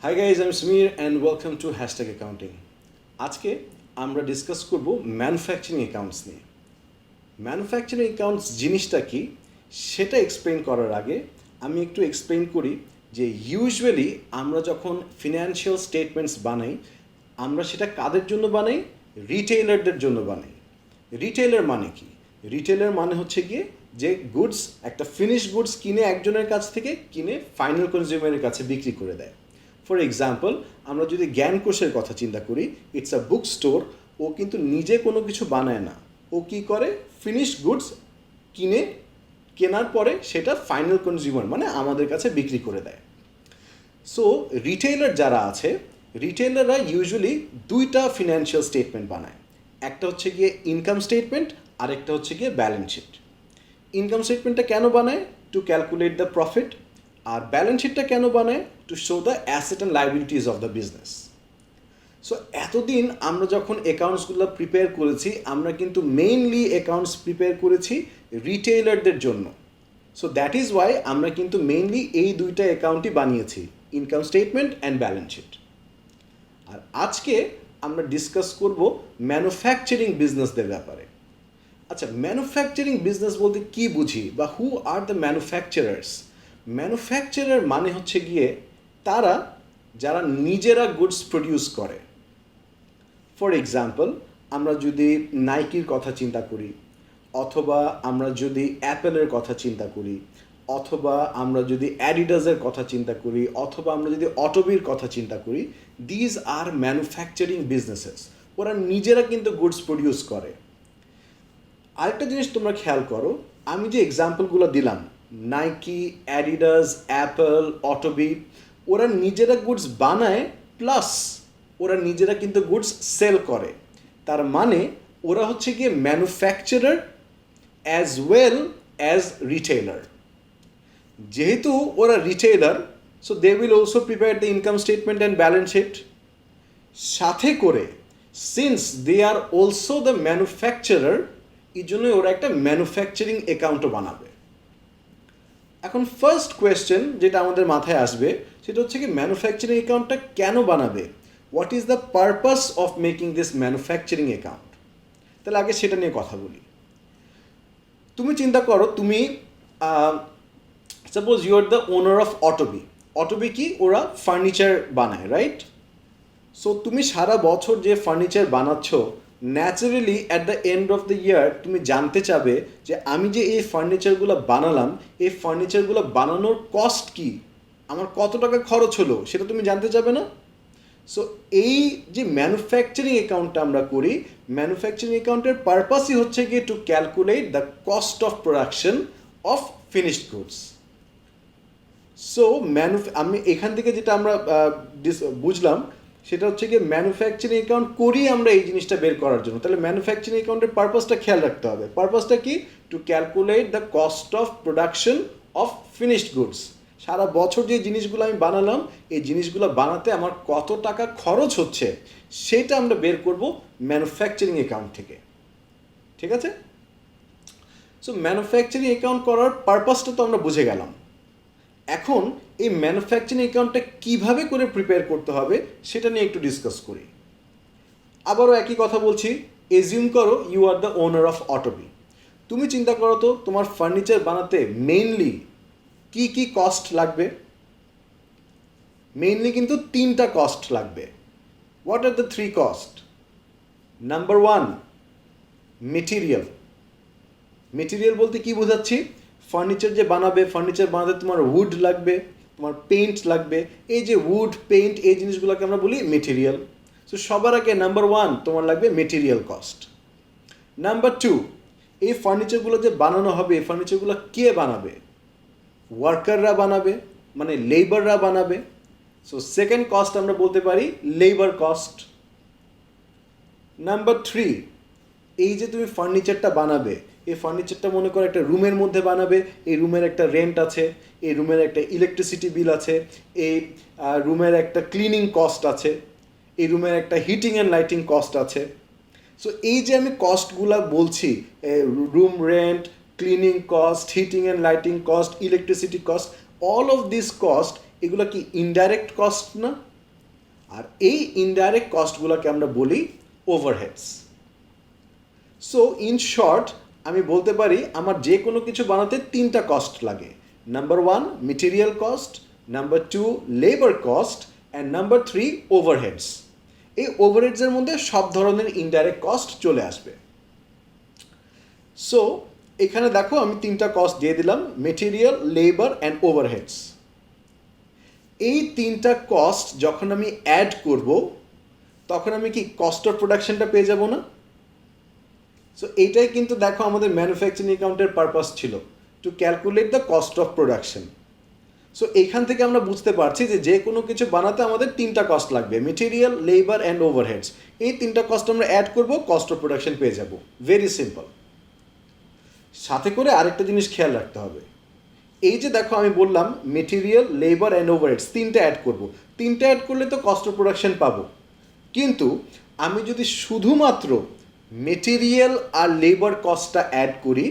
Hi guys, I'm Samir and welcome to Hashtag Accounting. আজকে আমরা discuss করব manufacturing accounts নিয়ে। ম্যানুফ্যাকচারিং অ্যাকাউন্টস জিনিসটা কি সেটা এক্সপ্লেন করার আগে আমি একটু এক্সপ্লেন করি যে ইউজুয়ালি আমরা যখন ফিনান্সিয়াল স্টেটমেন্টস বানাই আমরা সেটা কাদের জন্য বানাই? রিটেইলারদের জন্য বানাই। রিটেইলার মানে কি? রিটেইলার মানে হচ্ছে গিয়ে যে গুডস একটা ফিনিশ গুডস কিনে একজনের কাছ থেকে কিনে ফাইনাল কনজিউমারের কাছে বিক্রি করে দেয়। ফর এক্সাম্পল আমরা যদি জ্ঞানকোষের কথা চিন্তা করি, ইটস আ বুক স্টোর। ও কিন্তু নিজে কোনো কিছু বানায় না, ও কী করে ফিনিশ গুডস কেনার পরে সেটা ফাইনাল কনজিউমার মানে আমাদের কাছে বিক্রি করে দেয়। সো রিটেইলার যারা আছে, রিটেইলাররা ইউজুয়ালি দুইটা ফিনান্সিয়াল স্টেটমেন্ট বানায়। একটা হচ্ছে গিয়ে ইনকাম স্টেটমেন্ট, আরেকটা হচ্ছে গিয়ে ব্যালেন্স শিট। ইনকাম স্টেটমেন্টটা কেন বানায়? To calculate the profit. আর ব্যালেন্স শিটটা কেন বানায়? To show the asset and liabilities of the business. So এতদিন আমরা যখন অ্যাকাউন্টসগুলো প্রিপেয়ার করেছি, আমরা কিন্তু মেইনলি অ্যাকাউন্টস প্রিপেয়ার করেছি রিটেইলারদের জন্য। সো দ্যাট ইজ ওয়াই আমরা কিন্তু মেইনলি এই দুইটা অ্যাকাউন্টই বানিয়েছি, income statement and balance sheet. আর আজকে আমরা ডিসকাস করব ম্যানুফ্যাকচারিং বিজনেসদের ব্যাপারে। আচ্ছা, ম্যানুফ্যাকচারিং বিজনেস বলতে কী বুঝি বা হু আর দ্য ম্যানুফ্যাকচারার্স? ম্যানুফ্যাকচারার মানে হচ্ছে গিয়ে তারা যারা নিজেরা গুডস প্রডিউস করে। ফর এক্সাম্পল আমরা যদি নাইকির কথা চিন্তা করি, অথবা আমরা যদি অ্যাপেলের কথা চিন্তা করি, অথবা আমরা যদি অ্যাডিডাসের কথা চিন্তা করি, অথবা আমরা যদি অটোবির কথা চিন্তা করি, দিজ আর ম্যানুফ্যাকচারিং বিজনেসেস। ওরা নিজেরা কিন্তু গুডস প্রডিউস করে। আরেকটা জিনিস তোমরা খেয়াল করো, আমি যে এক্সাম্পলগুলো দিলাম, নাইকি, অ্যাডিডাস, অ্যাপল, অটোবি, ওরা নিজেরা গুডস বানায় প্লাস ওরা নিজেরা কিন্তু গুডস সেল করে। তার মানে ওরা হচ্ছে গিয়ে manufacturer as well as retailer. যেহেতু ওরা retailer, so they will also prepare the income statement and balance sheet. সাথে করে since they are also the manufacturer, এই জন্যই ওরা একটা ম্যানুফ্যাকচারিং অ্যাকাউন্টও বানাবে। এখন ফার্স্ট কোয়েশ্চেন যেটা আমাদের মাথায় আসবে সেটা হচ্ছে কি, ম্যানুফ্যাকচারিং অ্যাকাউন্টটা কেন বানাবে? What is the purpose of making this manufacturing account? তাহলে আগে সেটা নিয়ে কথা বলি। তুমি চিন্তা করো, তুমি suppose you are the owner of Otobi. Otobi কি? ওরা ফার্নিচার বানায়, রাইট? সো তুমি সারা বছর যে ফার্নিচার বানাচ্ছ, naturally at the end of the year তুমি জানতে চাবে যে আমি যে এই ফার্নিচারগুলো বানালাম, এই ফার্নিচারগুলো বানানোর কস্ট কি, আমার কত টাকা খরচ হলো, সেটা তুমি জানতে চাবে না? সো এই যে ম্যানুফ্যাকচারিং অ্যাকাউন্টটা আমরা করি, ম্যানুফ্যাকচারিং অ্যাকাউন্টের পারপাসই হচ্ছে গিয়ে two calculate the cost of production of finished goods. So আমি এখান থেকে যেটা আমরা বুঝলাম সেটা হচ্ছে গিয়ে ম্যানুফ্যাকচারিং অ্যাকাউন্ট করি আমরা এই জিনিসটা বের করার জন্য। তাহলে ম্যানুফ্যাকচারিং অ্যাকাউন্টের পারপাসটা খেয়াল রাখতে হবে। পারপাসটা কি? To calculate the cost of production of finished goods. সারা বছর যে জিনিসগুলো আমি বানালাম, এই জিনিসগুলো বানাতে আমার কত টাকা খরচ হচ্ছে সেটা আমরা বের করব ম্যানুফ্যাকচারিং অ্যাকাউন্ট থেকে। ঠিক আছে? সো ম্যানুফ্যাকচারিং অ্যাকাউন্ট করার পারপাসটা তো আমরা বুঝে গেলাম। এখন এই ম্যানুফ্যাকচারিং অ্যাকাউন্টটা কীভাবে করে প্রিপেয়ার করতে হবে সেটা নিয়ে একটু ডিসকাস করি। আবারও একই কথা বলছি, এজিউম করো you are the owner of Otobi. তুমি চিন্তা করো তো তোমার ফার্নিচার বানাতে মেইনলি কি কি কস্ট লাগবে? মেইনলি কিন্তু তিনটা কস্ট লাগবে। What are the three cost? Number one, material. Material বলতে কি বোঝাচ্ছি? ফার্নিচার যে বানাবে, ফার্নিচার বানাতে তোমার উড লাগবে, তোমার পেইন্ট লাগবে। এই যে উড, পেইন্ট, এই জিনিসগুলোকে আমরা বলি মেটেরিয়াল। সো সবার আগে নাম্বার ওয়ান তোমার লাগবে মেটেরিয়াল কস্ট। নাম্বার টু, এই ফার্নিচারগুলো যে বানানো হবে, এই ফার্নিচারগুলো কে বানাবে? ওয়ার্কাররা বানাবে, মানে লেবাররা বানাবে। সো সেকেন্ড কস্ট আমরা বলতে পারি লেবার কস্ট। নাম্বার থ্রি, এই যে তুমি ফার্নিচারটা বানাবে, এই ফার্নিচারটা মনে করো একটা রুমের মধ্যে বানাবে, এই রুমের একটা রেন্ট আছে, এই রুমের একটা ইলেকট্রিসিটি বিল আছে, এই রুমের একটা ক্লিনিং কস্ট আছে, এই রুমের একটা হিটিং অ্যান্ড লাইটিং কস্ট আছে। সো এই যে আমি কস্টগুলো বলছি, room rent, cleaning cost, heating and lighting cost, electricity cost, all of this cost, এগুলো কি ইনডাইরেক্ট কস্ট না? আর এই ইনডাইরেক্ট কস্টগুলোকে আমরা বলি ওভারহেডস। সো ইন শর্ট আমি বলতে পারি আমার যে কোনো কিছু বানাতে তিনটা কস্ট লাগে। Number 1 material cost, number 2 labour cost and number 3 ওভারহেডস। এই ওভারহেডসের মধ্যে সব ধরনের ইনডাইরেক্ট কস্ট চলে আসবে। সো এখানে দেখো আমি তিনটা কস্ট দিয়ে দিলাম, মেটেরিয়াল, লেবার অ্যান্ড ওভারহেডস। এই তিনটা কস্ট যখন আমি অ্যাড করব তখন আমি কি কস্ট অফ প্রোডাকশনটা পেয়ে যাব না? সো এইটাই কিন্তু দেখো আমাদের ম্যানুফ্যাকচারিং অ্যাকাউন্টের পারপাস ছিল, two calculate the cost of production. So এইখান থেকে আমরা বুঝতে পারছি যে কোনো কিছু বানাতে আমাদের তিনটা কস্ট লাগবে, মেটেরিয়াল, লেবার অ্যান্ড ওভারহেডস। এই তিনটা কস্ট আমরা অ্যাড করব, কস্ট অফ প্রোডাকশন পেয়ে যাব। Very simple. সাথে করে আরেকটা জিনিস খেয়াল রাখতে হবে, এই যে দেখো আমি বললাম মেটেরিয়াল, লেবার অ্যান্ড ওভারহেডস তিনটা অ্যাড করব, তিনটা অ্যাড করলে তো কস্ট অফ প্রোডাকশন পাবো। কিন্তু আমি যদি শুধুমাত্র মেটেরিয়াল আর লেবার কস্টটা অ্যাড করি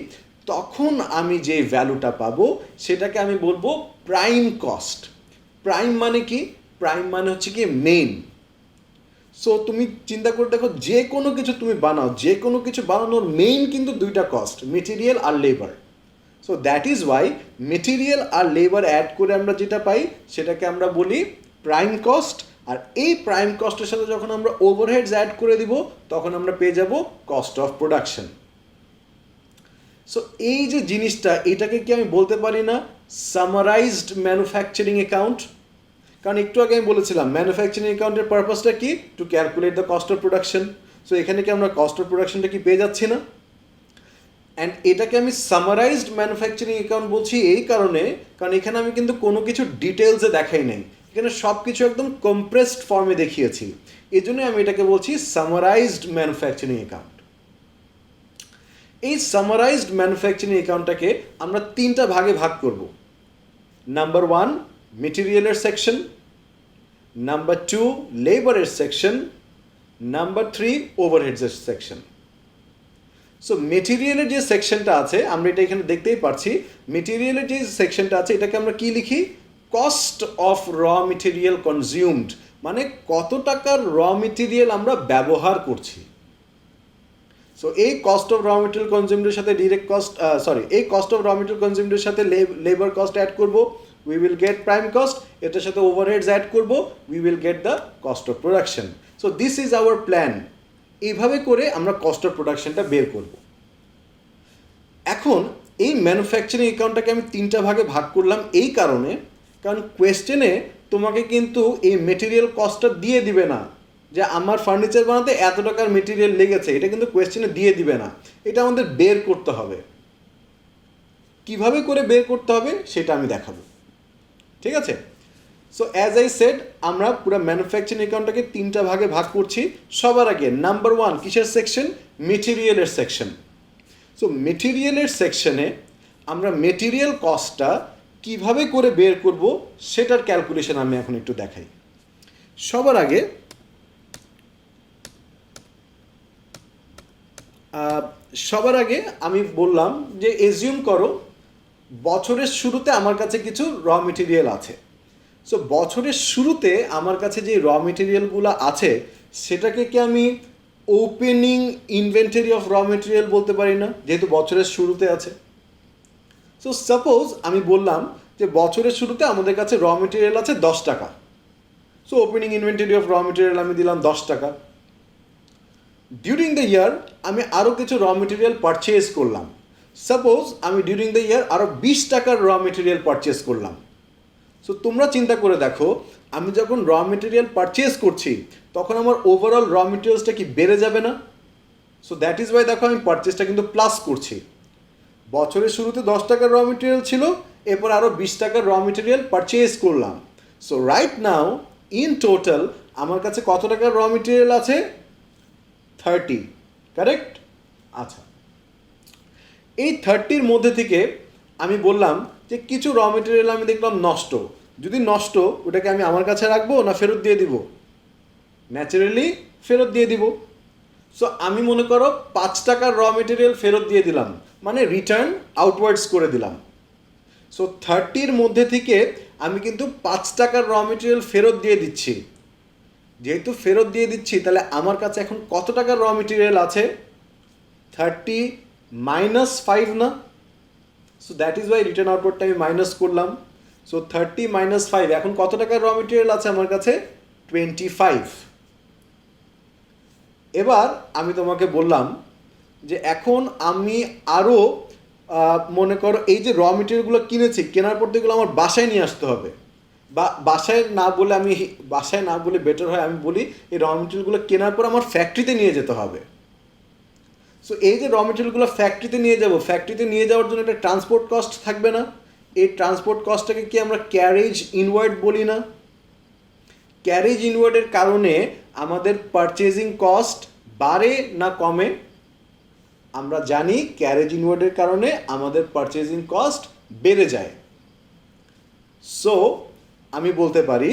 তখন আমি যে ভ্যালুটা পাবো সেটাকে আমি বলবো প্রাইম কস্ট। প্রাইম মানে কি? প্রাইম মানে হচ্ছে কি মেইন। সো তুমি চিন্তা করে দেখো, যে কোনো কিছু তুমি বানাও, যে কোনো কিছু বানানোর মেইন কিন্তু দুইটা কস্ট, মেটেরিয়াল আর labour. So that is why material আর লেবার অ্যাড করে আমরা যেটা পাই সেটাকে আমরা বলি প্রাইম কস্ট। আর এই প্রাইম কস্টের সাথে যখন আমরা ওভারহেডস অ্যাড করে দিব তখন আমরা পেয়ে যাব কস্ট অফ প্রোডাকশন। সো এই যে জিনিসটা, এটাকে কি আমি বলতে পারি না সামারাইজড ম্যানুফ্যাকচারিং অ্যাকাউন্ট? কারণ একটু আগে আমি বলেছিলাম ম্যানুফ্যাকচারিং অ্যাকাউন্টের পারপাসটা কি, to calculate the cost of production. So এখানে কি আমরা কস্ট অফ প্রোডাকশনটা কি পেয়ে যাচ্ছি না? অ্যান্ড এটাকে আমি সামারাইজড ম্যানুফ্যাকচারিং অ্যাকাউন্ট বলছি এই কারণে, কারণ এখানে আমি কিন্তু কোনো কিছু ডিটেলসে দেখাই নাই, এখানে সব কিছু একদম কম্প্রেসড ফর্মে দেখিয়েছি। এই জন্য আমি এটাকে বলছি সামারাইজড ম্যানুফ্যাকচারিং অ্যাকাউন্ট। এই সামারাইজড ম্যানুফ্যাকচারিং অ্যাকাউন্টটাকে আমরা তিনটা ভাগে ভাগ করব। নাম্বার 1 মেটেরিয়ালের সেকশন, নাম্বার 2 লেবারের সেকশন, নাম্বার 3 ওভারহেডসের সেকশন। সো মেটেরিয়ালের যে সেকশনটা আছে আমরা এটা এখানে দেখতেই পাচ্ছি, মেটেরিয়ালের যে সেকশনটা আছে এটাকে আমরা কি লিখি, cost of raw material consumed, মানে কত টাকার র মেটেরিয়াল আমরা ব্যবহার করছি। সো এই কস্ট অফ র মেটেরিয়াল কনজিউমডের সাথে ডিরেক্ট কস্ট, এই কস্ট অফ র মেটেরিয়াল কনজিউমডের সাথে লেবার কস্ট অ্যাড করব, we will get prime cost. এটার সাথে ওভারহেডস অ্যাড করব, we will get the cost of production. So this is our plan. এইভাবে করে আমরা কস্ট অফ প্রোডাকশনটা বের করব। এখন এই ম্যানুফ্যাকচারিং অ্যাকাউন্টটাকে আমি তিনটা ভাগে ভাগ করলাম এই কারণে, কারণ কোয়েশ্চেনে তোমাকে কিন্তু এই মেটেরিয়াল কস্টটা দিয়ে দিবে না যে আমার ফার্নিচার বানাতে এত টাকার মেটেরিয়াল লেগেছে, এটা কিন্তু কোয়েশ্চেনে দিয়ে দিবে না। এটা আমাদের বের করতে হবে। কিভাবে করে বের করতে হবে সেটা আমি দেখাবো, ঠিক আছে? সো অ্যাজ আই সেড আমরা পুরো ম্যানুফ্যাকচারিং অ্যাকাউন্টটাকে তিনটা ভাগে ভাগ করছি। সবার আগে নাম্বার 1 কিসের সেকশন, মেটেরিয়ালের সেকশন। সো মেটেরিয়ালের সেকশনে আমরা মেটেরিয়াল কস্টটা কিভাবে করে বের করব সেটার ক্যালকুলেশন আমি এখন একটু দেখাই। সবার আগে আমি বললাম যে এজিউম করো বছরের শুরুতে আমার কাছে কিছু র মেটেরিয়াল আছে। সো বছরের শুরুতে আমার কাছে যে র মেটেরিয়ালগুলো আছে সেটাকে কি আমি opening inventory of raw material বলতে পারি না, যেহেতু বছরের শুরুতে আছে? সো সাপোজ আমি বললাম যে বছরের শুরুতে আমাদের কাছে র মেটেরিয়াল আছে 10 টাকা। So opening inventory of raw material আমি দিলাম 10 টাকা। ডিউরিং দ্য ইয়ার আমি আরও কিছু র মেটেরিয়াল পারচেজ করলাম। সাপোজ আমি ডিউরিং দ্য ইয়ার আরও 20 টাকার র মেটেরিয়াল পারচেজ করলাম। সো তোমরা চিন্তা করে দেখো, আমি যখন র মেটেরিয়াল পারচেজ করছি তখন আমার ওভারঅল র মেটেরিয়ালসটা কি বেড়ে যাবে না? সো দ্যাট ইজ ওয়াই দেখো আমি পারচেজটা কিন্তু প্লাস করছি। বছরের শুরুতে 10 টাকার র মেটেরিয়াল ছিল, এরপর আরও 20 টাকার র মেটেরিয়াল পারচেজ করলাম। So right now in total আমার কাছে কত টাকার র মেটেরিয়াল আছে? 30, কারেক্ট? আচ্ছা, এই 30-র মধ্যে থেকে আমি বললাম যে কিছু র মেটেরিয়াল আমি দেখলাম নষ্ট। যদি নষ্ট, ওটাকে আমি আমার কাছে রাখবো না ফেরত দিয়ে দিব? ন্যাচারালি ফেরত দিয়ে দিব। সো আমি মনে করো 5 টাকার র মেটেরিয়াল ফেরত দিয়ে দিলাম, মানে রিটার্ন আউটওয়ার্ডস করে দিলাম। সো 30-র মধ্যে থেকে আমি কিন্তু 5 টাকার র মেটেরিয়াল ফেরত দিয়ে দিচ্ছি। যেহেতু ফেরত দিয়ে দিচ্ছি, তাহলে আমার কাছে এখন কত টাকার র মেটেরিয়াল আছে? 30 মাইনাস 5 না? So that is why return আউটপুটটা আমি মাইনাস করলাম। সো 30 মাইনাস 5, এখন কত টাকার র মেটেরিয়াল আছে আমার কাছে? 25। এবার আমি তোমাকে বললাম যে এখন আমি আরও মনে করো এই যে র মেটেরিয়ালগুলো কিনেছি, কেনার পর তো এগুলো আমার বাসায় নিয়ে আসতে হবে, বা বাসায় না বলে বেটার হয় আমি বলি এই র মেটেরিয়ালগুলো কেনার পর আমার ফ্যাক্টরিতে নিয়ে যেতে হবে। সো এই যে র মেটেরিয়ালগুলো ফ্যাক্টরিতে নিয়ে যাওয়ার জন্য একটা ট্রান্সপোর্ট কস্ট থাকবে না? এই ট্রান্সপোর্ট কস্টটাকে কি আমরা ক্যারেজ ইনওয়ার্ড বলি না? ক্যারেজ ইনওয়ার্ডের কারণে আমাদের পারচেজিং কস্ট বাড়ে না কমে? আমরা জানি ক্যারেজ ইনওয়ার্ডের কারণে আমাদের পারচেজিং কস্ট বেড়ে যায়। সো আমি বলতে পারি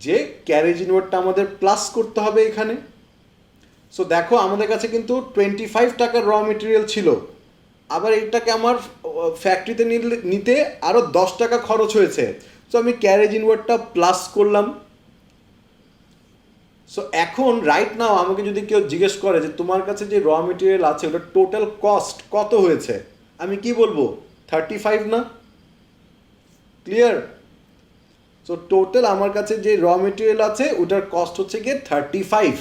যে ক্যারেজ ইনওয়ার্ডটা আমাদের প্লাস করতে হবে এখানে। সো দেখো আমাদের কাছে কিন্তু 25 টাকার র মেটেরিয়াল ছিল, আবার এটাকে আমার ফ্যাক্টরিতে নিতে আরও 10 টাকা খরচ হয়েছে। সো আমি ক্যারেজ ইনওয়ার্ডটা প্লাস করলাম। সো এখন রাইট নাও আমাকে যদি কেউ জিজ্ঞেস করে যে তোমার কাছে যে র মেটেরিয়াল আছে ওটার টোটাল কস্ট কত হয়েছে, আমি কি বলবো? 35 না? ক্লিয়ার? সো টোটাল আমার কাছে যে র মেটেরিয়াল আছে ওটার কস্ট হচ্ছে গিয়ে 35।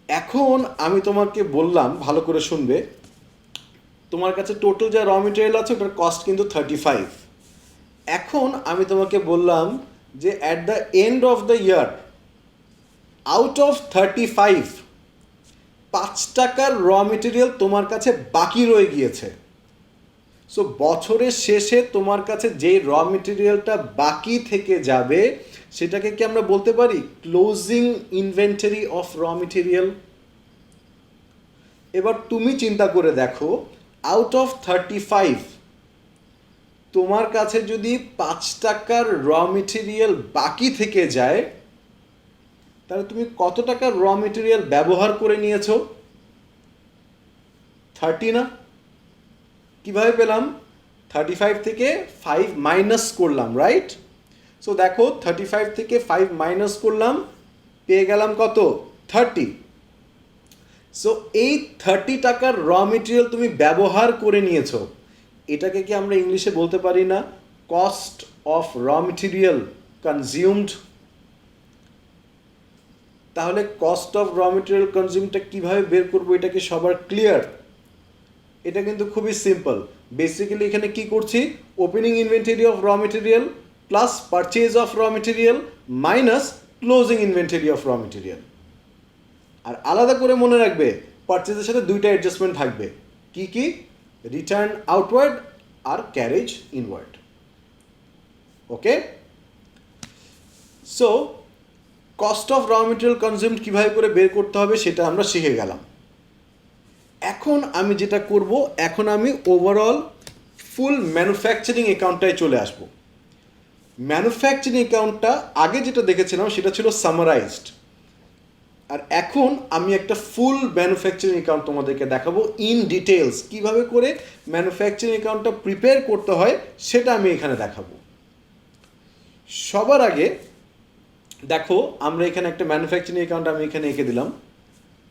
এখন আমি তোমাকে বললাম, ভালো করে শুনবে, তোমার কাছে টোটাল যা র মেটেরিয়াল আছে ওটার কস্ট কিন্তু 35। এখন আমি তোমাকে বললাম যে at the end of the year out of 35 5 টাকার র মেটেরিয়াল তোমার কাছে বাকি রয়ে গিয়েছে। সো বছরের শেষে তোমার কাছে যে র মেটেরিয়ালটা বাকি থেকে যাবে সেটাকে কি আমরা বলতে পারি closing inventory of raw material? এবার তুমি চিন্তা করে দেখো, আউট অফ 35 তোমার কাছে যদি 5 টাকার র মেটেরিয়াল বাকি থেকে যায়, তাহলে তুমি কত টাকার র মেটেরিয়াল ব্যবহার করে নিয়েছো? 30 না? কিভাবে পেলাম? 35 থেকে 5 মাইনাস করলাম, রাইট? সো দেখো 35 থেকে 5 মাইনাস করলাম, পেয়ে গেলাম কত? 30। সো এই 30 টাকার র মেটেরিয়াল তুমি ব্যবহার করে নিয়েছো, এটাকে কি আমরা ইংলিশে বলতে পারি না cost of raw material consumed? তাহলে কস্ট অফ র মেটেরিয়াল কনজিউমটা কীভাবে বের করবো, এটা কি সবার ক্লিয়ার? এটা কিন্তু খুবই সিম্পল। বেসিক্যালি এখানে কি করছি, opening inventory of raw material plus purchase of raw material minus closing inventory of raw material. আর আলাদা করে মনে রাখবে পারচেজের সাথে দুইটা অ্যাডজাস্টমেন্ট থাকবে। কি কি? রিটার্ন আউটওয়ার্ড আর carriage inward. Okay? So cost of raw material consumed কীভাবে করে বের করতে হবে সেটা আমরা শিখে গেলাম। এখন আমি যেটা করব, এখন আমি ওভারঅল ফুল ম্যানুফ্যাকচারিং অ্যাকাউন্টটায় চলে আসব। ম্যানুফ্যাকচারিং অ্যাকাউন্টটা আগে যেটা দেখেছিলাম সেটা ছিল সামারাইজড, আর এখন আমি একটা ফুল ম্যানুফ্যাকচারিং অ্যাকাউন্ট তোমাদেরকে দেখাবো ইন ডিটেলস। কীভাবে করে ম্যানুফ্যাকচারিং অ্যাকাউন্টটা প্রিপেয়ার করতে হয় সেটা আমি এখানে দেখাবো। সবার আগে দেখো আমরা এখানে একটা ম্যানুফ্যাকচারিং অ্যাকাউন্ট আমি এখানে এঁকে দিলাম।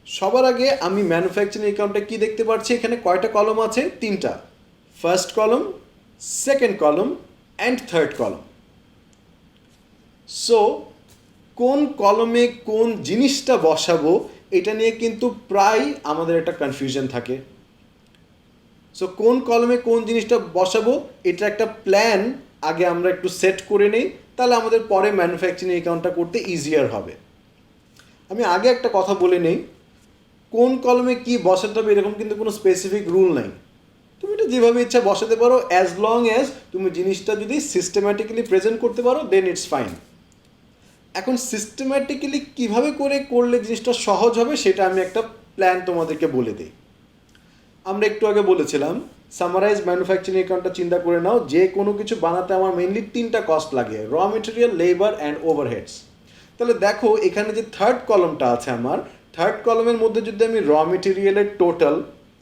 সবার আগে আমি ম্যানুফ্যাকচারিং অ্যাকাউন্টে কি দেখতে পাচ্ছি, এখানে কয়টা কলম আছে? 3টা। ফার্স্ট কলম, সেকেন্ড কলম অ্যান্ড থার্ড কলম। সো কোন কলমে কোন জিনিসটা বসাবো এটা নিয়ে কিন্তু প্রায় আমাদের একটা কনফিউশন থাকে। সো কোন কলমে কোন জিনিসটা বসাবো এটা একটা প্ল্যান আগে আমরা একটু সেট করে নেই, তাহলে আমাদের পরে ম্যানুফ্যাকচারিং অ্যাকাউন্টটা করতে ইজিয়ার হবে। আমি আগে একটা কথা বলে নেই, কোন কলমে কি বসাতে হবে এরকম কিন্তু কোনো স্পেসিফিক রুল নাই। তুমি এটা যেভাবে ইচ্ছা বসাতে পারো, অ্যাজ লং অ্যাজ তুমি জিনিসটা যদি সিস্টেম্যাটিক্যালি প্রেজেন্ট করতে পারো দেন ইটস ফাইন। এখন সিস্টেম্যাটিক্যালি কীভাবে করে করলে জিনিসটা সহজ হবে সেটা আমি একটা প্ল্যান তোমাদেরকে বলে দিই। আমরা একটু আগে বলেছিলাম সামারাইজ ম্যানুফ্যাকচারিং অ্যাকাউন্টটা চিন্তা করে নাও, যে কোনো কিছু বানাতে আমার মেইনলি 3টা কস্ট লাগে, র মেটেরিয়াল, লেবার অ্যান্ড ওভারহেডস। তাহলে দেখো এখানে যে থার্ড কলমটা আছে আমার, থার্ড কলমের মধ্যে যদি আমি র মেটেরিয়ালের টোটাল,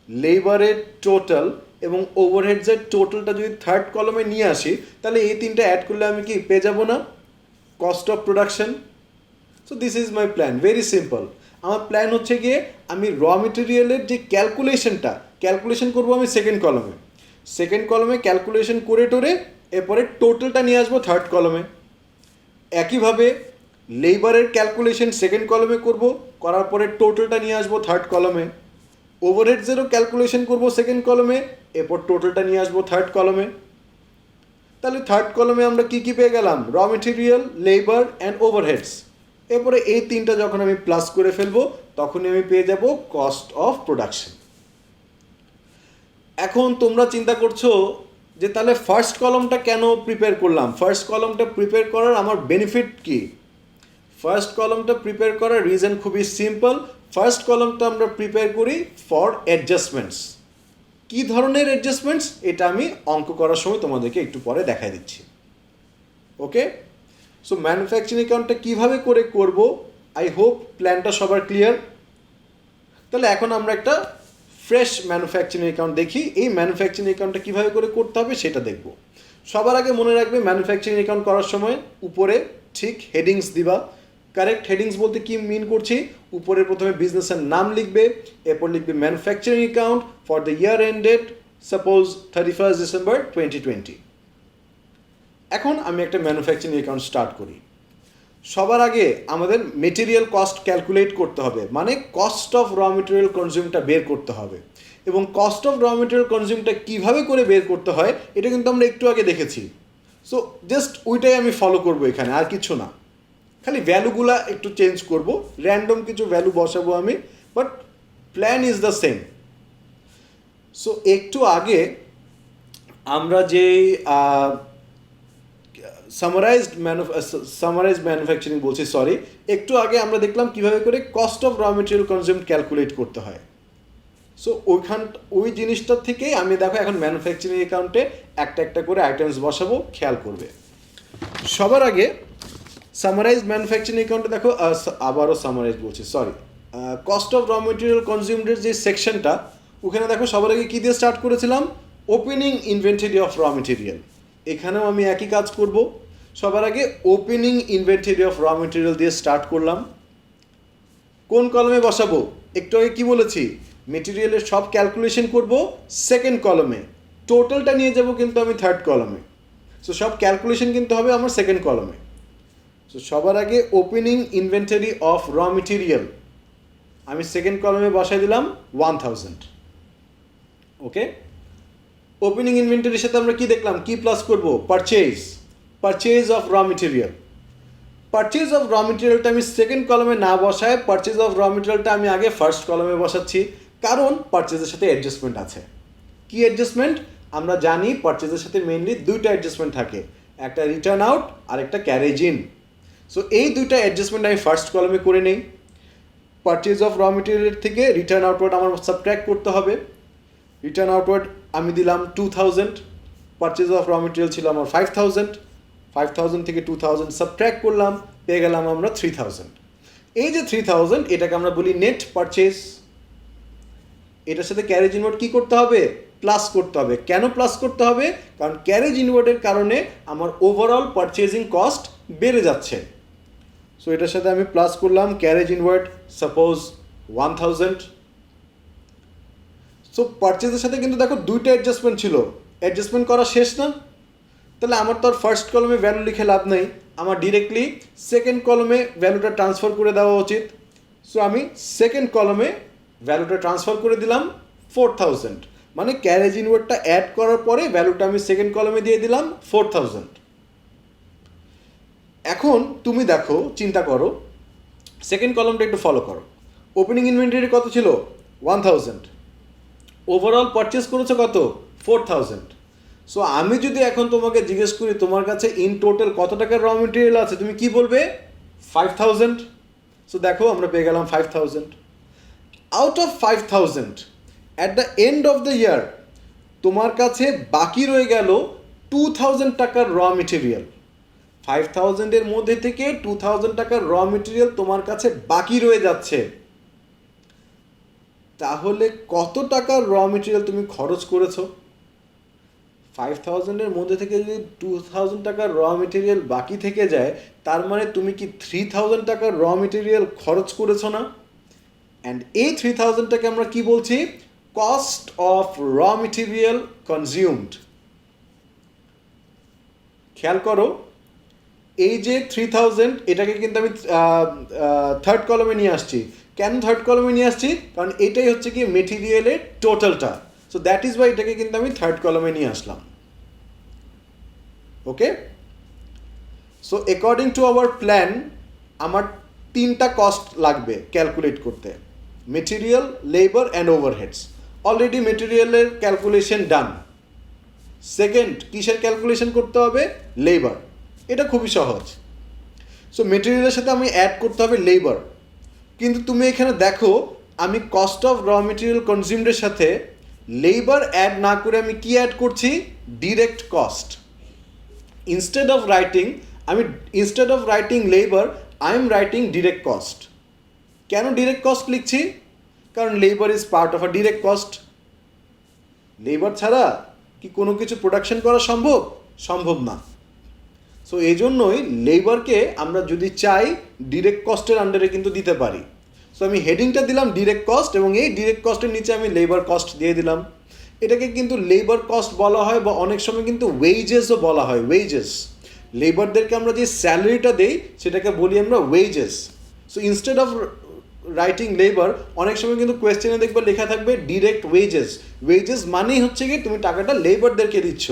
লেবারের টোটাল এবং ওভারহেডসের টোটালটা যদি থার্ড কলমে নিয়ে আসি, তাহলে এই 3টা অ্যাড করলে আমি কি পেয়ে যাবো না cost of production? So this is my plan, very simple. আমার প্ল্যান হচ্ছে গিয়ে আমি র মেটেরিয়ালের যে ক্যালকুলেশন করবো আমি সেকেন্ড কলমে ক্যালকুলেশন করে টোরে এরপরে টোটালটা নিয়ে আসবো থার্ড কলমে। একইভাবে লেবারের ক্যালকুলেশন সেকেন্ড কলমে করব, করার পরে টোটালটা নিয়ে আসবো থার্ড কলমে। ওভারহেডসেরও ক্যালকুলেশন করব সেকেন্ড কলমে, এরপর টোটালটা নিয়ে আসবো থার্ড কলমে। তাহলে থার্ড কলমে আমরা কী কী পেয়ে গেলাম? র মেটেরিয়াল, লেবার অ্যান্ড ওভারহেডস। এরপরে এই তিনটা যখন আমি প্লাস করে ফেলবো তখনই আমি পেয়ে যাব কস্ট অফ প্রোডাকশন। এখন তোমরা চিন্তা করছো যে তাহলে ফার্স্ট কলমটা কেন প্রিপেয়ার করলাম? ফার্স্ট কলমটা প্রিপেয়ার করার আমার বেনিফিট কি? ফার্স্ট কলমটা প্রিপেয়ার করার রিজন খুবই সিম্পল। ফার্স্ট কলমটা আমরা প্রিপেয়ার করি ফর অ্যাডজাস্টমেন্টস। কী ধরনের অ্যাডজাস্টমেন্টস এটা আমি অঙ্ক করার সময় তোমাদেরকে একটু পরে দেখাই দিচ্ছি। ওকে, সো ম্যানুফ্যাকচারিং অ্যাকাউন্টটা কীভাবে করে করব, আই হোপ প্ল্যানটা সবার ক্লিয়ার। তাহলে এখন আমরা একটা ফ্রেশ ম্যানুফ্যাকচারিং অ্যাকাউন্ট দেখি। এই ম্যানুফ্যাকচারিং অ্যাকাউন্টটা কীভাবে করে করতে হবে সেটা দেখব। সবার আগে মনে রাখবে ম্যানুফ্যাকচারিং অ্যাকাউন্ট করার সময় উপরে ঠিক হেডিংস দিবা। কারেক্ট হেডিংস বলতে কি মিন করছি? উপরে প্রথমে বিজনেসের নাম লিখবে, এরপর লিখবে manufacturing account for the year ended suppose 31 December 2020। এখন আমি একটা ম্যানুফ্যাকচারিং অ্যাকাউন্ট স্টার্ট করি। সবার আগে আমাদের মেটেরিয়াল কস্ট ক্যালকুলেট করতে হবে, মানে কস্ট অফ র মেটেরিয়াল কনজিউমটা বের করতে হবে। এবং কস্ট অফ র মেটেরিয়াল কনজিউমটা কীভাবে করে বের করতে হয় এটা কিন্তু আমরা একটু আগে দেখেছি। সো জাস্ট ওইটাই আমি ফলো করব এখানে, আর কিছু না। খালি ভ্যালুগুলা একটু চেঞ্জ করব, র্যান্ডম কিছু ভ্যালু বসাবো আমি, but plan is the same. So একটু আগে আমরা যে সামারাইজড ম্যানুফ্যাকচারিং বলছি, সরি, একটু আগে আমরা দেখলাম কিভাবে করে cost of raw material consume calculate করতে হয়। সো ওই জিনিসটার থেকেই আমি দেখো এখন ম্যানুফ্যাকচারিং অ্যাকাউন্টে একটা একটা করে আইটেমস বসাবো, খেয়াল করবে। সবার আগে সামারাইজ ম্যানুফ্যাকচারিং অ্যাকাউন্টে দেখো, আবারও সামারাইজ বলছি, sorry, cost of raw material কনজিউমডের যে সেকশনটা, ওখানে দেখো সবার আগে কী দিয়ে স্টার্ট করেছিলাম? Opening inventory of raw material. এখানেও আমি একই কাজ করব। সবার আগে opening inventory of raw material দিয়ে স্টার্ট করলাম। কোন কলমে বসাবো? একটু আগে কী বলেছি? মেটেরিয়ালের সব ক্যালকুলেশন করব সেকেন্ড কলমে, টোটালটা নিয়ে যাব কিন্তু আমি থার্ড কলমে। সো সব ক্যালকুলেশন কিন্তু হবে আমার সেকেন্ড কলমে। সো সবার আগে opening inventory of raw material আমি সেকেন্ড কলমে বসাই দিলাম 1000। ওকে, ওপেনিং ইনভেন্টরির সাথে আমরা কি দেখলাম? কি প্লাস করব? Purchase of raw material. Purchase of র মেটেরিয়ালটা আমি সেকেন্ড কলমে না বসায় পারচেজ অফ র মেটেরিয়ালটা আমি আগে ফার্স্ট কলমে বসাচ্ছি, কারণ পারচেজের সাথে অ্যাডজাস্টমেন্ট আছে। কি অ্যাডজাস্টমেন্ট? আমরা জানি পারচেজের সাথে মেইনলি দুইটা অ্যাডজাস্টমেন্ট থাকে, একটা রিটার্ন আউট আর একটা ক্যারেজ ইন। সো এই দুইটা অ্যাডজাস্টমেন্ট আমি ফার্স্ট কলমে করে নেই। পারচেজ অফ র মেটেরিয়ালের থেকে রিটার্ন আউটওয়ার্ড আমার সাবট্র্যাক্ট করতে হবে। রিটার্ন আউটওয়ার্ড আমি দিলাম 2000, পারচেজ অফ র মেটেরিয়াল ছিল আমার 5000 থেকে 2000 সাবট্র্যাক্ট করলাম, পেয়ে গেলাম আমরা 3000। এই যে 3000 এটাকে আমরা বলি নেট পারচেজ। এটার সাথে ক্যারেজ ইনওয়ার্ড কী করতে হবে? প্লাস করতে হবে। কেন প্লাস করতে হবে? কারণ ক্যারেজ ইনওয়ার্ডের কারণে আমার ওভারঅল পারচেজিং কস্ট বেড়ে যাচ্ছে। সো এটার সাথে আমি প্লাস করলাম ক্যারেজ ইনওয়ার্ড সাপোজ 1000। সো পারচেজের সাথে কিন্তু দেখো দুইটা অ্যাডজাস্টমেন্ট ছিল, অ্যাডজাস্টমেন্ট করা শেষ না? তাহলে আমার তো আর ফার্স্ট কলমে ভ্যালু লিখে লাভ নেই, আমার ডিরেক্টলি সেকেন্ড কলমে ভ্যালুটা ট্রান্সফার করে দেওয়া উচিত। সো আমি সেকেন্ড কলমে ভ্যালুটা ট্রান্সফার করে দিলাম 4000, মানে ক্যারেজ ইনওয়ার্ডটা অ্যাড করার পরে ভ্যালুটা আমি সেকেন্ড কলমে দিয়ে দিলাম 4000। এখন তুমি দেখো, চিন্তা করো, সেকেন্ড কলমটা একটু ফলো করো। ওপেনিং ইনভেন্টরি কত ছিল? 1000। ওভারঅল পারচেস করেছো কত? 4000। সো আমি যদি এখন তোমাকে জিজ্ঞেস করি তোমার কাছে ইন টোটাল কত টাকার র মেটেরিয়াল আছে, তুমি কি বলবে? 5000। সো দেখো আমরা পেয়ে গেলাম 5000। Out of 5000 at the end of the ইয়ার তোমার কাছে বাকি রয়ে গেল 2000 টাকার র মেটেরিয়াল। 5000-এর মধ্যে থেকে 2000 টাকার র মেটেরিয়াল তোমার কাছে বাকি রয়ে যাচ্ছে। তাহলে কত টাকার র মেটেরিয়াল তুমি খরচ করেছো? 5,000-এর মধ্যে থেকে যদি 2,000 টাকার র মেটেরিয়াল বাকি থেকে যায়, তার মানে তুমি কি 3,000 টাকার র মেটেরিয়াল খরচ করেছো না? অ্যান্ড এই 3,000টাকে আমরা কি বলছি? Cost of raw material consumed. খেয়াল করো, এই যে 3,000 এটাকে কিন্তু আমি থার্ড কলমে নিয়ে আসছি। কেন থার্ড কলমে নিয়ে আসছি? কারণ এটাই হচ্ছে কি মেটেরিয়ালের টোটালটা। সো দ্যাট ইজ ওয়াই এটাকে কিন্তু আমি থার্ড কলমে নিয়ে আসলাম। Okay, so according to our plan আমার 3টা কস্ট লাগবে ক্যালকুলেট করতে: material, labour and overheads. Already মেটেরিয়ালের ক্যালকুলেশন ডান। সেকেন্ড কিসের ক্যালকুলেশন করতে হবে? লেবার। এটা খুবই সহজ। সো মেটেরিয়ালের সাথে আমি অ্যাড করতে হবে লেবার, কিন্তু তুমি এখানে দেখো আমি কস্ট অফ র মেটেরিয়াল কনজিউমডের সাথে লেবার অ্যাড না করে আমি কি অ্যাড করছি? Direct cost. Instead of writing labour I am writing direct cost. কেন ডিরেক্ট কস্ট লিখছি? কারণ labour is part of a direct cost. Labour ছাড়া কি কোনো কিছু প্রোডাকশন করা সম্ভব? সম্ভব না। সো এই জন্যই লেবারকে আমরা যদি চাই ডিরেক্ট কস্টের আন্ডারে কিন্তু দিতে পারি। সো আমি হেডিংটা দিলাম ডিরেক্ট কস্ট, এবং এই ডিরেক্ট কস্টের নিচে আমি লেবার কস্ট দিয়ে দিলাম। এটাকে কিন্তু লেবার কস্ট বলা হয়, বা অনেক সময় কিন্তু ওয়েজেসও বলা হয়। ওয়েজেস, লেবারদেরকে আমরা যে স্যালারিটা দেই সেটাকে বলি আমরা wages. So instead of writing labour অনেক সময় কিন্তু কোয়েশ্চেনে দেখবে লেখা থাকবে ডিরেক্ট ওয়েজেস। ওয়েজেস মানেই হচ্ছে কি তুমি টাকাটা লেবারদেরকে দিচ্ছ।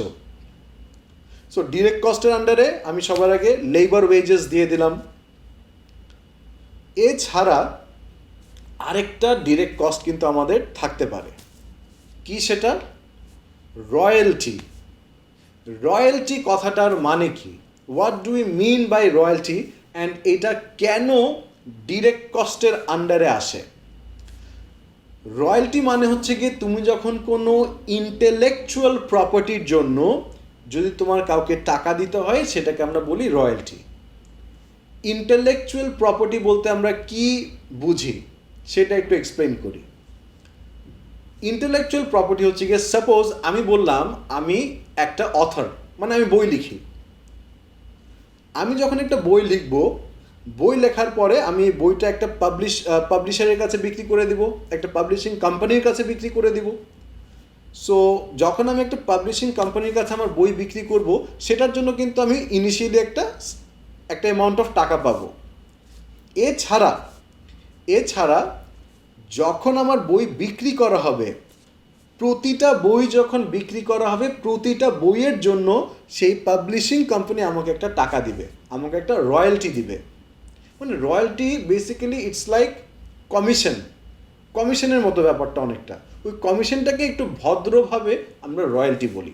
সো ডিরেক্ট কস্টের আন্ডারে আমি সবার আগে লেবার ওয়েজেস দিয়ে দিলাম। এছাড়া আরেকটা ডিরেক্ট কস্ট কিন্তু আমাদের থাকতে পারে। কি সেটা? রয়্যালটি। রয়্যালটি কথাটার মানে কি? What do we mean by royalty, and এটা কেন ডিরেক্ট কস্টের আন্ডারে আসে? রয়্যালটি মানে হচ্ছে কি তুমি যখন কোনো ইন্টেলেকচুয়াল প্রপার্টির জন্য যদি তোমার কাউকে টাকা দিতে হয় সেটাকে আমরা বলি রয়্যালটি। ইন্টেলেকচুয়াল প্রপার্টি বলতে আমরা কি বুঝি সেটা একটু এক্সপ্লেন করি। ইন্টেলেকচুয়াল প্রপার্টি হচ্ছে গিয়ে, সাপোজ আমি বললাম আমি একটা অথর, মানে আমি বই লিখি। আমি যখন একটা বই লিখব, বই লেখার পরে আমি বইটা একটা পাবলিশারের কাছে বিক্রি করে দিব, একটা পাবলিশিং কোম্পানির কাছে বিক্রি করে দিব। সো যখন আমি একটা পাবলিশিং কোম্পানির কাছে আমার বই বিক্রি করব, সেটার জন্য কিন্তু আমি ইনিশিয়ালি একটা অ্যামাউন্ট অফ টাকা পাবো। এছাড়া যখন আমার বই বিক্রি করা হবে, প্রতিটা বই যখন বিক্রি করা হবে, প্রতিটা বইয়ের জন্য সেই পাবলিশিং কোম্পানি আমাকে একটা টাকা দিবে, আমাকে একটা রয়্যালটি দিবে। মানে রয়্যালটি বেসিক্যালি ইটস লাইক কমিশনের মতো ব্যাপারটা অনেকটা। ওই কমিশনটাকে একটু ভদ্রভাবে আমরা রয়্যালটি বলি।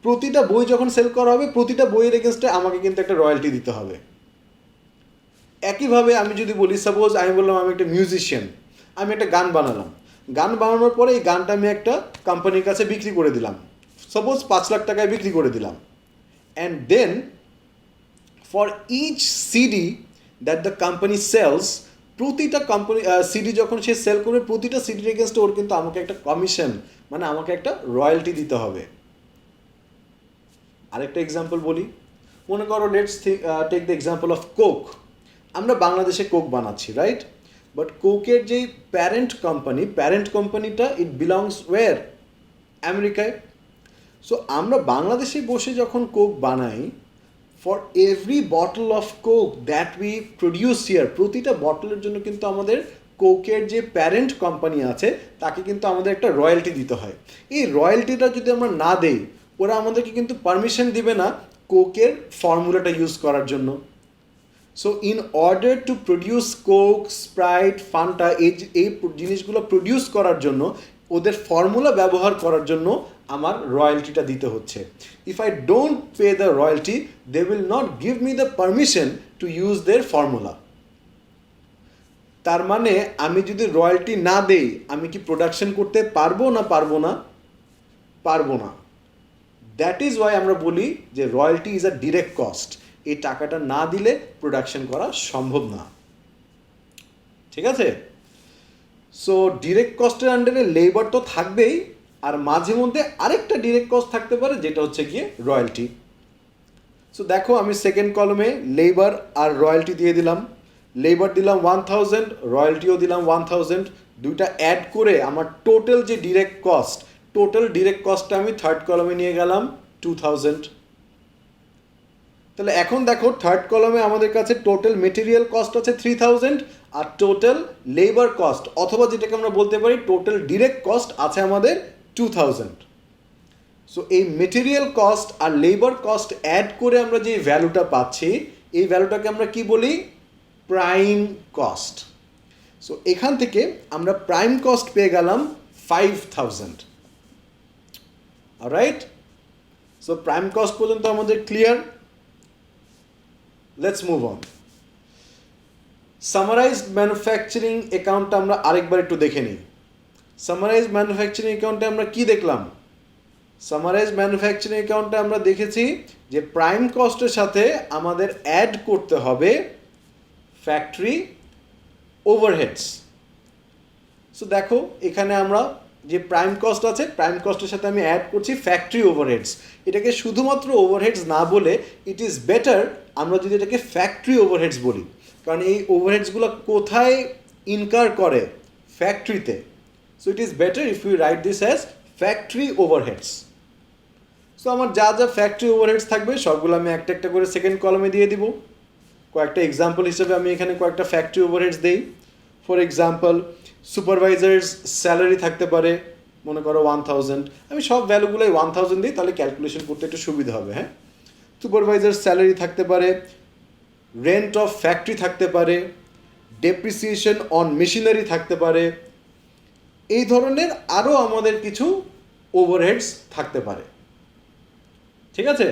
প্রতিটা বই যখন সেল করা হবে, প্রতিটা বইয়ের এগেনস্টে আমাকে কিন্তু একটা রয়্যালটি দিতে হবে। একইভাবে আমি যদি বলি, সাপোজ আমি বললাম আমি একটা মিউজিশিয়ান, আমি একটা গান বানালাম। গান বানানোর পরে এই গানটা আমি একটা কোম্পানির কাছে বিক্রি করে দিলাম, সাপোজ 5 লাখ টাকায় বিক্রি করে দিলাম। And then for each CD that the company sales, প্রতিটা কোম্পানি সিডি যখন সে সেল করবে, প্রতিটা সিডির এগেনস্টে ওর কিন্তু আমাকে একটা কমিশন, মানে আমাকে একটা রয়্যালটি দিতে হবে। আরেকটা এক্সাম্পল বলি, মনে করো let's take the example of Coke. আমরা বাংলাদেশে কোক বানাচ্ছি, রাইট? বাট কোকের যেই প্যারেন্ট কোম্পানিটা ইট বিলংস ওয়্যার? আমেরিকায়। সো আমরা বাংলাদেশে বসে যখন কোক বানাই, for every bottle of Coke that we produce here, প্রতিটা বটলের জন্য কিন্তু আমাদের কোকের যে প্যারেন্ট কোম্পানি আছে তাকে কিন্তু আমাদের একটা রয়্যালটি দিতে হয়। এই রয়্যালটিটা যদি আমরা না দেই, ওরা আমাদেরকে কিন্তু পারমিশন দিবে না কোকের ফর্মুলাটা ইউজ করার জন্য। So in order to produce Coke, Sprite, Fanta, এই জিনিসগুলো প্রডিউস করার জন্য, ওদের ফর্মুলা ব্যবহার করার জন্য আমার রয়্যালটিটা দিতে হচ্ছে। If I don't pay the royalty, they will not give me the permission to use their formula. তার মানে আমি যদি রয়্যালটি না দেই, আমি কি প্রোডাকশন করতে পারবো না? পারবো না। দ্যাট ইজ ওয়াই আমরা বলি যে royalty is a direct cost. এই টাকাটা না দিলে প্রোডাকশন করা সম্ভব না। ঠিক আছে? সো ডিরেক্ট কস্টের আন্ডারে লেবার তো থাকবেই, আর মাঝে মধ্যে আরেকটা ডিরেক্ট কস্ট থাকতে পারে, যেটা হচ্ছে গিয়ে রয়্যালটি। সো দেখো আমি সেকেন্ড কলমে লেবার আর রয়্যালটি দিয়ে দিলাম। লেবার দিলাম 1000, রয়্যালটিও দিলাম 1000, দুইটা অ্যাড করে আমার টোটাল যে ডিরেক্ট কস্টটা আমি থার্ড কলমে নিয়ে গেলাম 2000। তাহলে এখন দেখো থার্ড কলমে আমাদের কাছে টোটাল মেটেরিয়াল কস্ট আছে 3000 আর টোটাল লেবার কস্ট অথবা যেটাকে আমরা বলতে পারি টোটাল ডিরেক্ট কস্ট আছে আমাদের 2000। সো এই মেটেরিয়াল কস্ট আর লেবার কস্ট অ্যাড করে আমরা যে ভ্যালুটা পাচ্ছি, এই ভ্যালুটাকে আমরা কি বলি? Prime cost. সো এখান থেকে আমরা প্রাইম কস্ট পেয়ে গেলাম 5000। অলরাইট, সো প্রাইম কস্ট পর্যন্ত আমাদের clear. Let's move on. Summarised manufacturing অ্যাকাউন্টটা আমরা আরেকবার একটু দেখে নিই। সামারাইজড ম্যানুফ্যাকচারিং অ্যাকাউন্টে আমরা কি দেখলাম? সামারাইজ ম্যানুফ্যাকচারিং অ্যাকাউন্টে আমরা দেখেছি যে প্রাইম কস্টের সাথে আমাদের অ্যাড করতে হবে ফ্যাক্টরি ওভারহেডস। সো দেখো এখানে আমরা যে প্রাইম কস্ট আছে, প্রাইম কস্টের সাথে আমি অ্যাড করছি ফ্যাক্টরি ওভারহেডস। এটাকে শুধুমাত্র ওভারহেডস না বলে ইট ইজ বেটার আমরা যদি এটাকে ফ্যাক্টরি ওভারহেডস বলি, কারণ এই ওভারহেডসগুলো কোথায় ইনকার করে? ফ্যাক্টরিতে। So it is better if you write this as factory overheads. So আমার যা যা ফ্যাক্টরি ওভারহেডস থাকবে সবগুলো আমি একটা একটা করে সেকেন্ড কলমে দিয়ে দিব। কয়েকটা এক্সাম্পল হিসেবে আমি এখানে কয়েকটা ফ্যাক্টরি ওভারহেডস দিই। ফর এক্সাম্পল সুপারভাইজার্স স্যালারি থাকতে পারে, মনে করো 1000। আমি সব ভ্যালুগুলোই 1000 দিই, তাহলে ক্যালকুলেশন করতে একটু সুবিধা হবে। হ্যাঁ, সুপারভাইজার স্যালারি থাকতে পারে, রেন্ট অফ ফ্যাক্টরি থাকতে পারে, ডেপ্রিসিয়েশন অন মেশিনারি থাকতে পারে, এই ধরনের আরও আমাদের কিছু ওভারহেডস থাকতে পারে। ঠিক আছে,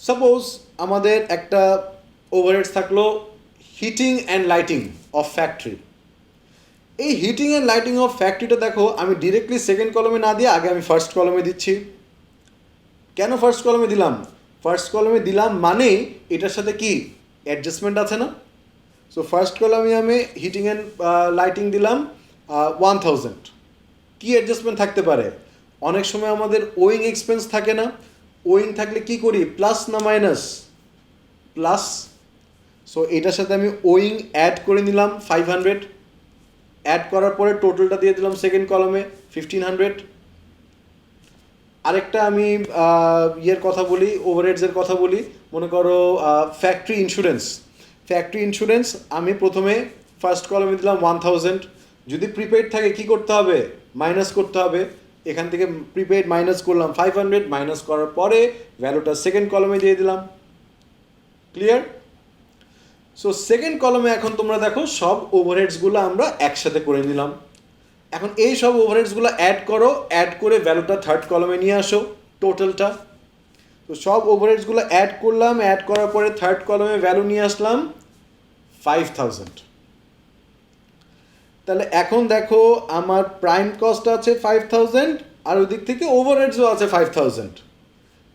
সাপোজ আমাদের একটা ওভারহেডস থাকলো heating and lighting of factory. এই হিটিং অ্যান্ড লাইটিং অফ ফ্যাক্টরিটা দেখো আমি ডিরেক্টলি সেকেন্ড কলমে না দিয়ে আগে আমি ফার্স্ট কলমে দিচ্ছি। কেন ফার্স্ট কলমে দিলাম? ফার্স্ট কলমে দিলাম মানে এটার সাথে কি অ্যাডজাস্টমেন্ট আছে না? সো ফার্স্ট কলমে আমি হিটিং অ্যান্ড লাইটিং দিলাম 1000। কি অ্যাডজাস্টমেন্ট থাকতে পারে? অনেক সময় আমাদের ওয়িং এক্সপেন্স থাকে না? ওয়িং থাকলে কি করি? প্লাস না মাইনাস? প্লাস। সো এটার সাথে আমি ওয়িং অ্যাড করে নিলাম 500। অ্যাড করার পরে টোটালটা দিয়ে দিলাম সেকেন্ড কলমে 1500। আরেকটা আমি ইয়ের কথা বলি, ওভারহেডসের কথা বলি। মনে করো ফ্যাক্টরি ইন্স্যুরেন্স। ফ্যাক্টরি ইন্স্যুরেন্স আমি প্রথমে ফার্স্ট কলমে দিলাম 1000। যদি প্রিপেড থাকে কি করতে হবে? মাইনাস করতে হবে। এখান থেকে প্রিপেড মাইনাস করলাম 500, মাইনাস করার পরে ভ্যালুটা সেকেন্ড কলমে দিয়ে দিলাম। ক্লিয়ার? সো সেকেন্ড কলমে এখন তোমরা দেখো সব ওভারহেডসগুলো আমরা একসাথে করে নিলাম। এখন এই সব ওভারহেডসগুলো অ্যাড করো, অ্যাড করে ভ্যালুটা থার্ড কলমে নিয়ে আসো টোটালটা। তো সব ওভারহেডসগুলো অ্যাড করলাম, অ্যাড করার পরে থার্ড কলমে ভ্যালু নিয়ে আসলাম 5000। তাহলে এখন দেখো আমার প্রাইম কস্ট আছে 5000 আর ওই দিক থেকে ওভারহেডসও আছে 5000।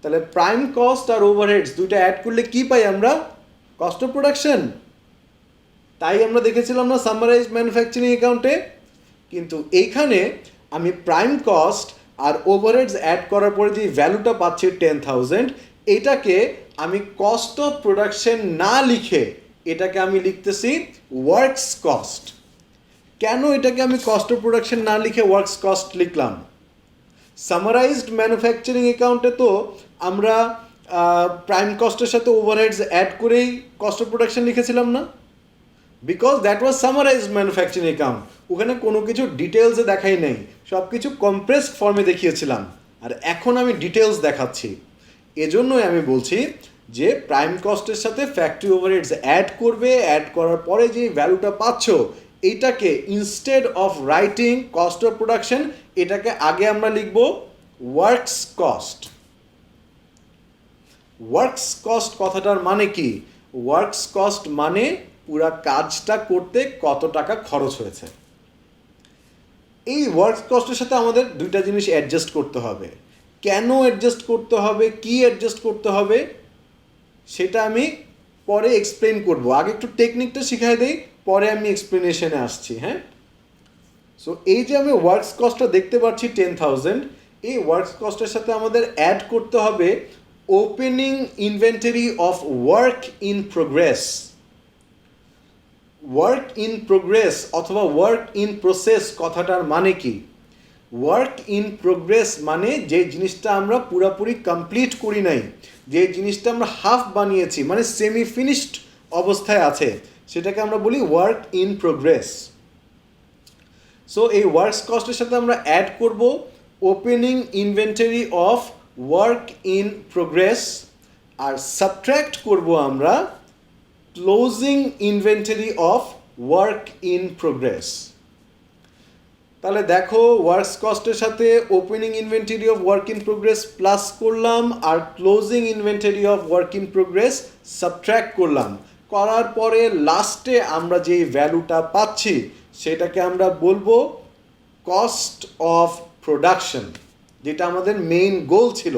তাহলে প্রাইম কস্ট আর ওভারহেডস দুইটা অ্যাড করলে কি পাই আমরা? Cost of production. তাই আমরা দেখেছিলাম না সামারাইজড ম্যানুফ্যাকচারিং অ্যাকাউন্টে। কিন্তু এইখানে আমি প্রাইম কস্ট আর ওভারহেডস অ্যাড করার পরে যে ভ্যালুটা পাচ্ছি 10000, এটাকে আমি কস্ট অফ প্রোডাকশন না লিখে এটাকে আমি লিখতেছি ওয়ার্কস কস্ট। কেন এটাকে আমি কস্ট অফ প্রোডাকশন না লিখে ওয়ার্কস কস্ট লিখলাম? সামারাইজড ম্যানুফ্যাকচারিং অ্যাকাউন্টে তো আমরা প্রাইম কস্টের সাথে ওভারহেডস অ্যাড করেই কস্ট অফ প্রোডাকশন লিখেছিলাম না? Because that was summarised manufacturing account. ওখানে কোনো কিছু ডিটেলসে দেখাই নেই, সব কিছু কম্প্রেসড ফর্মে দেখিয়েছিলাম। আর এখন আমি ডিটেলস দেখাচ্ছি। এজন্যই আমি বলছি যে প্রাইম কস্টের সাথে ফ্যাক্টরি ওভারহেডস অ্যাড করবে, অ্যাড করার পরে যে ভ্যালুটা পাচ্ছ এইটাকে instead of writing cost of production, এটাকে আগে আমরা লিখব ওয়ার্কস কস্ট। ওয়ার্কস কস্ট কথাটার মানে কি? ওয়ার্কস কস্ট মানে পুরা কাজটা করতে কত টাকা খরচ হয়েছে। এই ওয়ার্কস কস্টের সাথে আমাদের দুইটা জিনিস অ্যাডজাস্ট করতে হবে। কেন অ্যাডজাস্ট করতে হবে, কি অ্যাডজাস্ট করতে হবে সেটা আমি পরে এক্সপ্লেন করব। আগে একটু টেকনিকটা শিখাই দেই, পরে আমি এক্সপ্লেনেশনে আসছি। হ্যাঁ, সো এই যে আমি ওয়ার্কস কস্টটা দেখতে পাচ্ছি 10,000, এই ওয়ার্কস কস্টের সাথে আমাদের অ্যাড করতে হবে opening inventory of work in progress. Work in progress অথবা ওয়ার্ক ইন প্রসেস কথাটার মানে কি? ওয়ার্ক ইন প্রোগ্রেস মানে যে জিনিসটা আমরা পুরোপুরি কমপ্লিট করি নাই, যে জিনিসটা আমরা হাফ বানিয়েছি, মানে সেমি ফিনিশড অবস্থায় আছে, সেটাকে আমরা বলি ওয়ার্ক ইন প্রোগ্রেস। সো এই ওয়ার্কস কস্টের সাথে আমরা অ্যাড করব opening inventory of work in progress, আর সাবট্র্যাক্ট করব আমরা closing inventory of work in progress. তাহলে দেখো, ওয়ার্কস কস্টের সাথে opening inventory of work in progress plus করলাম, আর closing inventory of work in progress subtract করলাম। করার পরে লাস্টে আমরা যে ভ্যালুটা পাচ্ছি সেটাকে আমরা বলবো কস্ট অফ প্রোডাকশন, যেটা আমাদের মেইন গোল ছিল।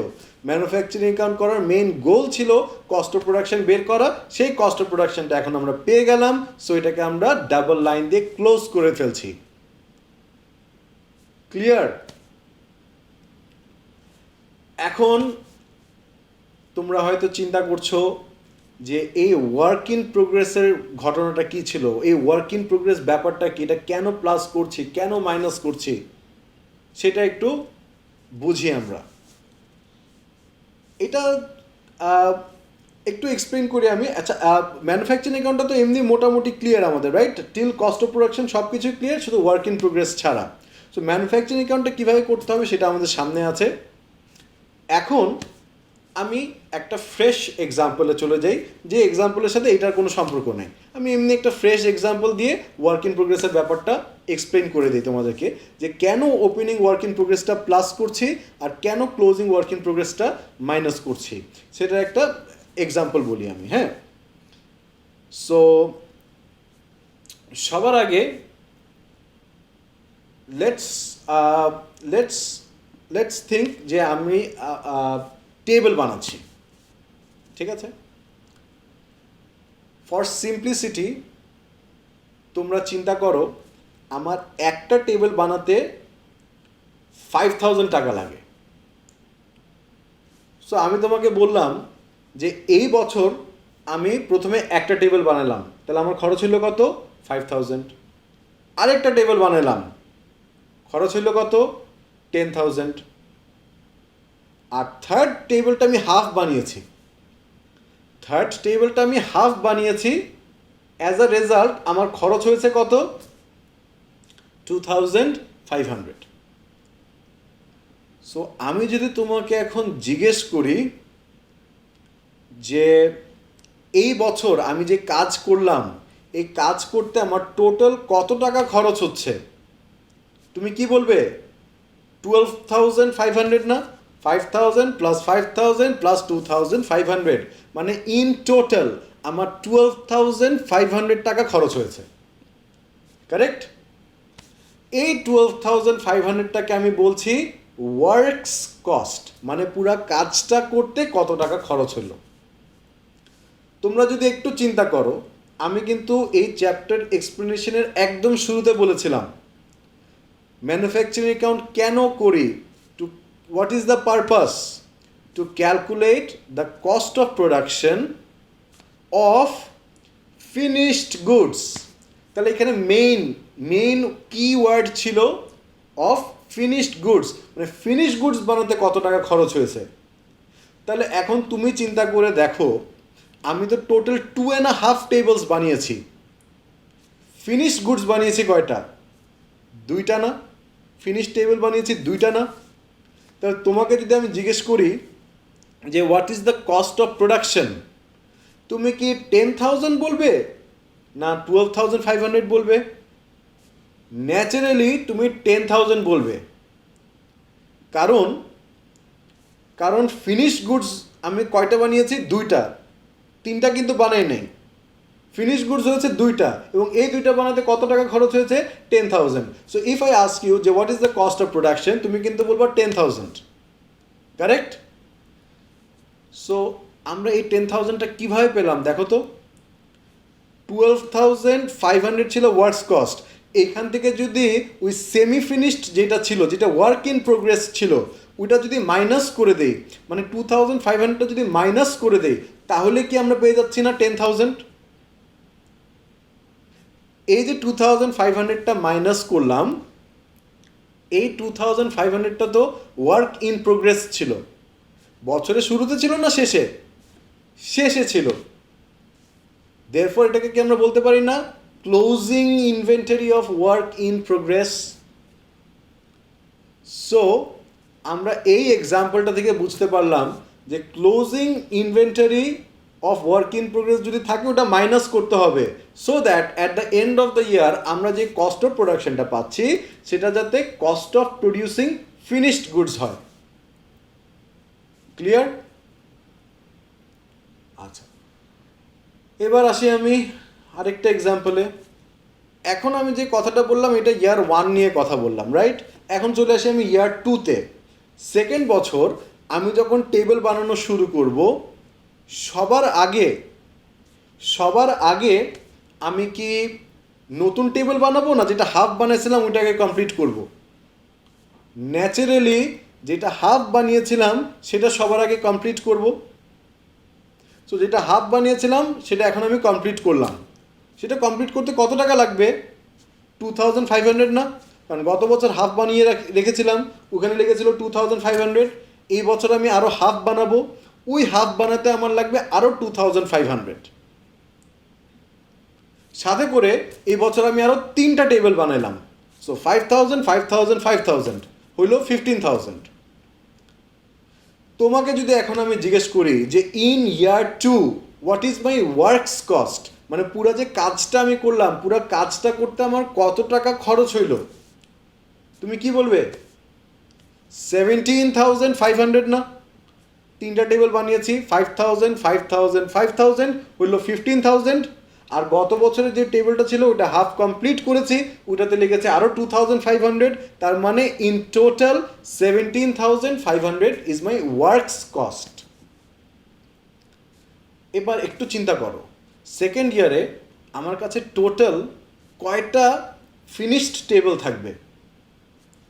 ম্যানুফ্যাকচারিং অ্যাকাউন্ট করার মেইন গোল ছিল কস্ট অফ প্রোডাকশন বের করা। সেই কস্ট অফ প্রোডাকশনটা এখন আমরা পেয়ে গেলাম, সো এটাকে আমরা ডাবল লাইন দিয়ে ক্লোজ করে ফেলছি। ক্লিয়ার? এখন তোমরা হয়তো চিন্তা করছো যে এই ওয়ার্ক ইন প্রোগ্রেসের ঘটনাটা কি ছিল, এই ওয়ার্ক ইন প্রোগ্রেস ব্যাপারটা কি, এটা কেন প্লাস করছি, কেন মাইনাস করছি, সেটা একটু বুঝি আমরা। এটা একটু এক্সপ্লেন করি আমি। আচ্ছা, ম্যানুফ্যাকচারিং অ্যাকাউন্টটা তো এমনি মোটামুটি ক্লিয়ার আমাদের, right? Till cost of production সব কিছুই ক্লিয়ার, শুধু ওয়ার্ক ইন প্রোগ্রেস ছাড়া। সো ম্যানুফ্যাকচারিং অ্যাকাউন্টটা কীভাবে করতে হবে সেটা আমাদের সামনে আছে। এখন আমি একটা ফ্রেশ এক্সাম্পলে চলে যাই, যে এক্সাম্পলের সাথে এটার কোনো সম্পর্ক নেই। আমি এমনি একটা ফ্রেশ এক্সাম্পল দিয়ে ওয়ার্ক ইন প্রোগ্রেসের ব্যাপারটা এক্সপ্লেন করে দিই তোমাদেরকে, যে কেন ওপেনিং ওয়ার্ক ইন প্রোগ্রেসটা প্লাস করছি আর কেন ক্লোজিং ওয়ার্ক ইন প্রোগ্রেসটা মাইনাস করছি, সেটার একটা এক্সাম্পল বলি আমি। হ্যাঁ, সো সবার আগে লেটস থিঙ্ক যে আমি টেবিল বানাচ্ছি, ঠিক আছে? ফর সিম্পলিসিটি তোমরা চিন্তা করো, আমার একটা টেবিল বানাতে 5,000 টাকা লাগে। সো আমি তোমাকে বললাম যে এই বছর আমি প্রথমে একটা টেবিল বানালাম, তাহলে আমার খরচ হলো কত? 5,000। আরেকটা টেবিল বানালাম, খরচ হলো কত? 10,000। আর থার্ড টেবিলটা আমি হাফ বানিয়েছি, অ্যাজ আ রেজাল্ট আমার খরচ হয়েছে কত? 2,500। সো আমি যদি তোমাকে এখন জিজ্ঞেস করি যে এই বছর আমি যে কাজ করলাম, এই কাজ করতে আমার টোটাল কত টাকা খরচ হচ্ছে, তুমি কি বলবে? 12,500 না? 5,000 প্লাস 5,000 প্লাস 2,500, মানে ইন টোটাল আমার 12,500 টাকা খরচ হয়েছে, কারেক্ট? এই 12,500 টাকা আমি বলছি ওয়ার্কস কস্ট, মানে পুরা কাজটা করতে কত টাকা খরচ হলো। তোমরা যদি একটু চিন্তা করো, আমি কিন্তু এই চ্যাপ্টার এক্সপ্লেনেশনের একদম শুরুতে বলেছিলাম ম্যানুফ্যাকচারিং অ্যাকাউন্ট কেন করি, to what is the purpose, to calculate the cost of production of finished goods. তাহলে এখানে মেইন কিওয়ার্ড ছিল অফ ফিনিশড গুডস, মানে ফিনিশড গুডস বানাতে কত টাকা খরচ হয়েছে। তাহলে এখন তুমি চিন্তা করে দেখো, আমি তো টোটাল 2.5 টেবিলস বানিয়েছি, ফিনিশড গুডস বানিয়েছি কয়টা? 2টা না? ফিনিশ টেবিল বানিয়েছি 2টা না? তাহলে তোমাকে যদি আমি জিজ্ঞেস করি যে what is the cost of production, তুমি কি 10,000 বলবে না 12,500 বলবে? ন্যাচারালি তুমি 10,000 বলবে, কারণ ফিনিশ গুডস আমি কয়টা বানিয়েছি? 2টা, 3টা কিন্তু বানাই নাই। ফিনিশ গুডস হয়েছে 2টা, এবং এই 2টা বানাতে কত টাকা খরচ হয়েছে? 10,000। So if I ask you যে what is the cost of production, তুমি কিন্তু বলবো 10,000, কারেক্ট? সো আমরা এই 10,000টা কীভাবে পেলাম দেখো তো। 12,500 ছিল ওয়ার্কস কস্ট, এখান থেকে যদি ওই সেমি ফিনিশড যেটা ছিল, যেটা ওয়ার্ক ইন প্রোগ্রেস ছিল, ওইটা যদি মাইনাস করে দেই, মানে 2500টা যদি মাইনাস করে দেই, তাহলে কি আমরা পেয়ে যাচ্ছি না 10,000? এই যে 2500টা মাইনাস করলাম, এই 2500টা তো ওয়ার্ক ইন প্রোগ্রেস ছিল। বছরের শুরুতে ছিল না শেষে? শেষে ছিল। দেয়ারফর এটাকে কি আমরা বলতে পারি না closing inventory of work in progress? So আমরা এই এক্সাম্পলটা থেকে বুঝতে পারলাম যে closing inventory of work in progress যদি থাকে ওটা মাইনাস করতে হবে, so that at the end of the ইয়ার আমরা যে কস্ট অফ প্রোডাকশনটা পাচ্ছি সেটা যাতে cost of producing finished goods হয়। ক্লিয়ার? আচ্ছা, এবার আসি আমি আরেকটা এক্সাম্পলে। এখন আমি যে কথাটা বললাম এটা ইয়ার 1 নিয়ে কথা বললাম, রাইট? এখন চলে আসি আমি ইয়ার 2-তে। সেকেন্ড বছর আমি যখন টেবিল বানানো শুরু করব, সবার আগে আমি কি নতুন টেবিল বানাবো, না যেটা হাফ বানিয়েছিলাম ওইটাকে কমপ্লিট করব? ন্যাচারালি যেটা হাফ বানিয়েছিলাম সেটা সবার আগে কমপ্লিট করব। সো যেটা হাফ বানিয়েছিলাম সেটা এখন আমি কমপ্লিট করলাম। সেটা কমপ্লিট করতে কত টাকা লাগবে? 2500 না? কারণ গত বছর হাফ বানিয়ে রেখেছিলাম, ওখানে লেগেছিল 2500। এই বছর আমি আরও হাফ বানাবো, ওই হাফ বানাতে আমার লাগবে আরও 2500। সাথে করে এই বছর আমি আরও 3টা টেবিল বানাইলাম। সো 5000, 5000, 5000 হইল 15,000। তোমাকে যদি এখন আমি জিজ্ঞেস করি যে in year 2 what is my works cost, মানে পুরো যে কাজটা আমি করলাম, পুরো কাজটা করতে আমার কত টাকা খরচ হইল, তুমি কি বলবে? 17,500 না? 3টা টেবিল বানিয়েছি, 5,000, 5,000, 5,000 হইল 15,000। আর গত বছরের যে টেবিলটা ছিল ওটা হাফ কমপ্লিট করেছি, ওটাতে লেগেছে আরও 2,500। তার মানে in total 17,500 is my works cost. এবার একটু চিন্তা করো, সেকেন্ড ইয়ারে আমার কাছে টোটাল কয়টা ফিনিশড টেবিল থাকবে?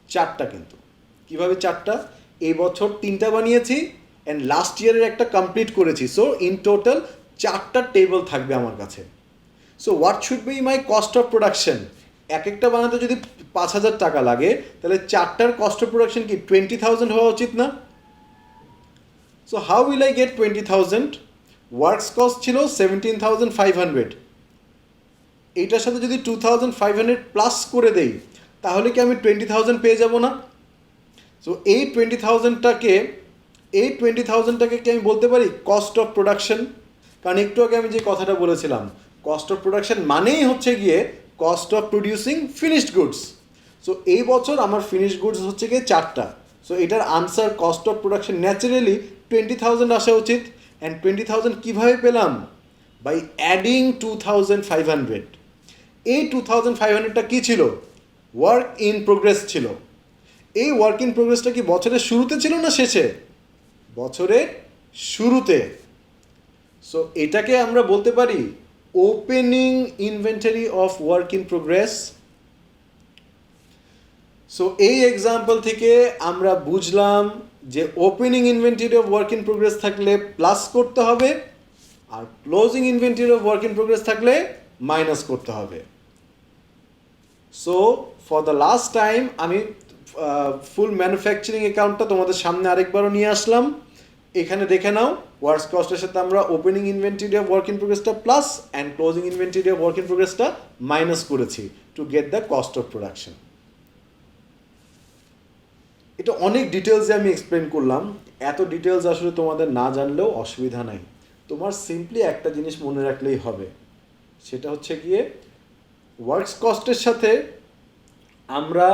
4টা। কিন্তু কিভাবে 4টা? এই বছর 3টা বানিয়েছি অ্যান্ড লাস্ট ইয়ারের একটা কমপ্লিট করেছি। সো ইন টোটাল 4টা টেবিল থাকবে আমার কাছে। So what should be my cost of production? এক একটা বানাতে যদি 5,000 টাকা লাগে, তাহলে 4টার কস্ট অফ প্রোডাকশন কি 20,000 হওয়া উচিত না? So how will I get 20,000? Works cost ছিল 17,500। এইটার সাথে যদি 2,500 প্লাস করে দেই, তাহলে কি আমি 20,000 পেয়ে যাব না? সো এই 20,000টাকে কি আমি বলতে পারি কস্ট অফ প্রোডাকশন? কারণ একটু আগে আমি যে কথাটা বলেছিলাম, কস্ট অফ প্রোডাকশন মানেই হচ্ছে গিয়ে cost of producing finished goods. So এই বছর আমার ফিনিশড গুডস হচ্ছে গিয়ে 4টা। সো এটার answer cost of production naturally 20,000 আসা উচিত। অ্যান্ড 20,000 কীভাবে পেলাম? By adding 2,500। এই 2,500টা কী ছিল? ওয়ার্ক ইন প্রোগ্রেস ছিল। এই ওয়ার্ক ইন প্রোগ্রেসটা কি বছরের শুরুতে ছিল না শেষে? বছরের শুরুতে। সো এটাকে আমরা বলতে পারি opening inventory of work in progress. So এই এক্সাম্পল থেকে আমরা বুঝলাম যে opening inventory of work in progress থাকলে প্লাস করতে হবে, আর closing inventory of work in progress থাকলে মাইনাস করতে হবে। So for the last time আমি ফুল ম্যানুফ্যাকচারিং অ্যাকাউন্টটা তোমাদের সামনে আরেকবারও নিয়ে আসলাম। এখানে দেখে নাও, ওয়ার্কস কস্টের সাথে আমরা opening inventory of work in প্রোগ্রেসটা plus and closing inventory of work in প্রোগ্রেসটা মাইনাস করেছি to get the cost of production. এটা অনেক ডিটেলসে আমি এক্সপ্লেন করলাম। এত ডিটেলস আসলে তোমাদের না জানলেও অসুবিধা নাই, তোমার সিম্পলি একটা জিনিস মনে রাখলেই হবে, সেটা হচ্ছে গিয়ে ওয়ার্কস কস্টের সাথে আমরা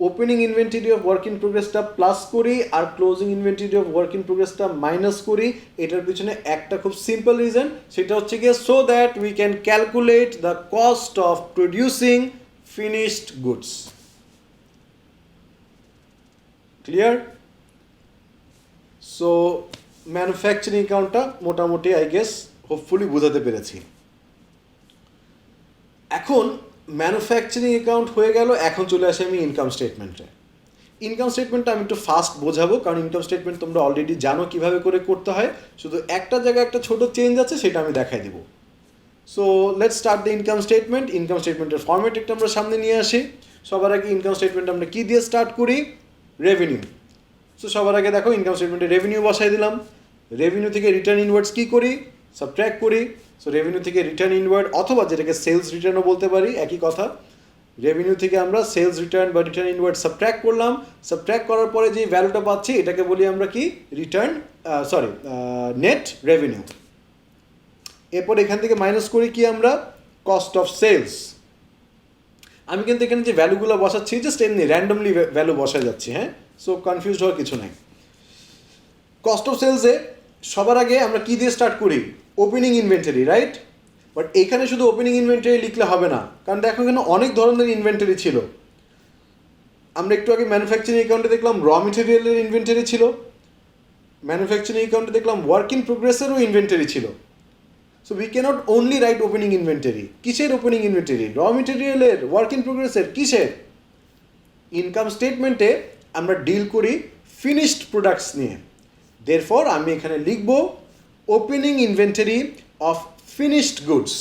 opening inventory of work in প্রোগ্রেসটা প্লাস করি আর closing inventory of work in প্রোগ্রেসটা মাইনাস করি। এটার পিছনে একটা খুব সিম্পল রিজন, সেটা হচ্ছে গিয়ে so that we can calculate the cost of producing finished goods. Clear? So manufacturing অ্যাকাউন্টটা মোটামুটি আই গেস হোপফুলি বোঝাতে পেরেছি। এখন ম্যানুফ্যাকচারিং অ্যাকাউন্ট হয়ে গেল, এখন চলে আসে আমি ইনকাম স্টেটমেন্টে। ইনকাম স্টেটমেন্টটা আমি একটু ফাস্ট বোঝাবো, কারণ ইনকাম স্টেটমেন্ট তোমরা অলরেডি জানো কীভাবে করে করতে হয়, শুধু একটা জায়গায় একটা ছোটো চেঞ্জ আছে, সেটা আমি দেখাই দেবো। So let's start the income statement. Income স্টেটমেন্টের ফর্মেট একটা আমরা সামনে নিয়ে আসি। সবার আগে ইনকাম স্টেটমেন্ট আমরা কী দিয়ে স্টার্ট করি? রেভিনিউ। সো সবার আগে দেখো ইনকাম স্টেটমেন্টে রেভিনিউ বসাই দিলাম। রেভিনিউ থেকে রিটার্ন ইনওয়ার্ডস কী করি? সাবট্র্যাক্ট করি। সো রেভিনিউ থেকে রিটার্ন ইনওয়ার্ড, অথবা যেটাকে সেলস রিটার্নও বলতে পারি, একই কথা। রেভিনিউ থেকে আমরা সেলস রিটার্ন বা রিটার্ন ইনওয়ার্ড সাবট্র্যাক্ট করলাম। সাবট্র্যাক্ট করার পরে যে ভ্যালুটা পাচ্ছি এটাকে বলি আমরা কি? Return, net revenue. এরপর এখান থেকে মাইনাস করি কি আমরা? Cost of sales. আমি কিন্তু এখানে যে ভ্যালুগুলো বসাচ্ছি জাস্ট এমনি র্যান্ডমলি ভ্যালু বসা যাচ্ছি, হ্যাঁ? সো কনফিউজ হওয়ার কিছু নাই। কস্ট অফ সেলসে সবার আগে আমরা কী দিয়ে স্টার্ট করি? Opening inventory, right? বাট এখানে শুধু ওপেনিং ইনভেন্টরি লিখলে হবে না, কারণ দেখো এখানে অনেক ধরনের ইনভেন্টরি ছিল। আমরা একটু আগে ম্যানুফ্যাকচারিং অ্যাকাউন্টে দেখলাম র মেটেরিয়ালের ইনভেন্টরি ছিল, ম্যানুফ্যাকচারিং অ্যাকাউন্টে দেখলাম ওয়ার্ক ইন প্রোগ্রেসেরও ইনভেন্টরি ছিল। So we can't only write opening inventory. কিসের ওপেনিং ইনভেন্টরি? র মেটেরিয়ালের, ওয়ার্ক ইন প্রোগ্রেসের, কিসের? ইনকাম স্টেটমেন্টে আমরা ডিল করি ফিনিশড প্রোডাক্টস নিয়ে। দেরফর আমি এখানে লিখব opening inventory of finished goods.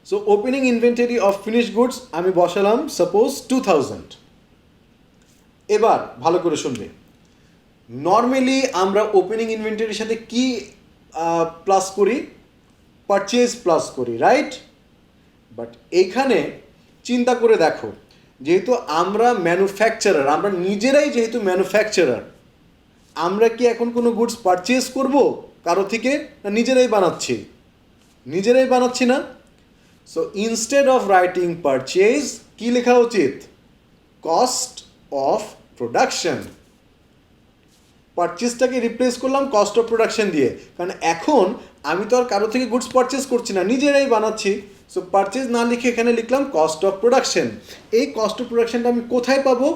So opening inventory of finished goods আমি বসালাম সাপোজ 2000। এবার ভালো করে শুনবে, নর্মালি আমরা ওপেনিং ইনভেন্টরির সাথে কি প্লাস করি? পারচেজ প্লাস করি, রাইট? বাট এইখানে চিন্তা করে দেখো, যেহেতু আমরা ম্যানুফ্যাকচারার, আমরা নিজেরাই যেহেতু ম্যানুফ্যাকচারার, আমরা কি এখন কোনো গুডস পারচেজ করব কারো থেকে? না নিজেরাই বানাচ্ছি? নিজেরাই বানাচ্ছি না? So instead of writing purchase কি লেখা উচিত? Cost of production. পারচেজটাকে রিপ্লেস করলাম কস্ট অফ প্রোডাকশন দিয়ে, কারণ এখন আমি তো আর কারো থেকে গুডস পারচেজ করছি না, নিজেরাই বানাচ্ছি। সো পারচেজ না লিখে এখানে লিখলাম কস্ট অফ প্রোডাকশন। এই কস্ট অফ প্রোডাকশনটা আমি কোথায় পাবো?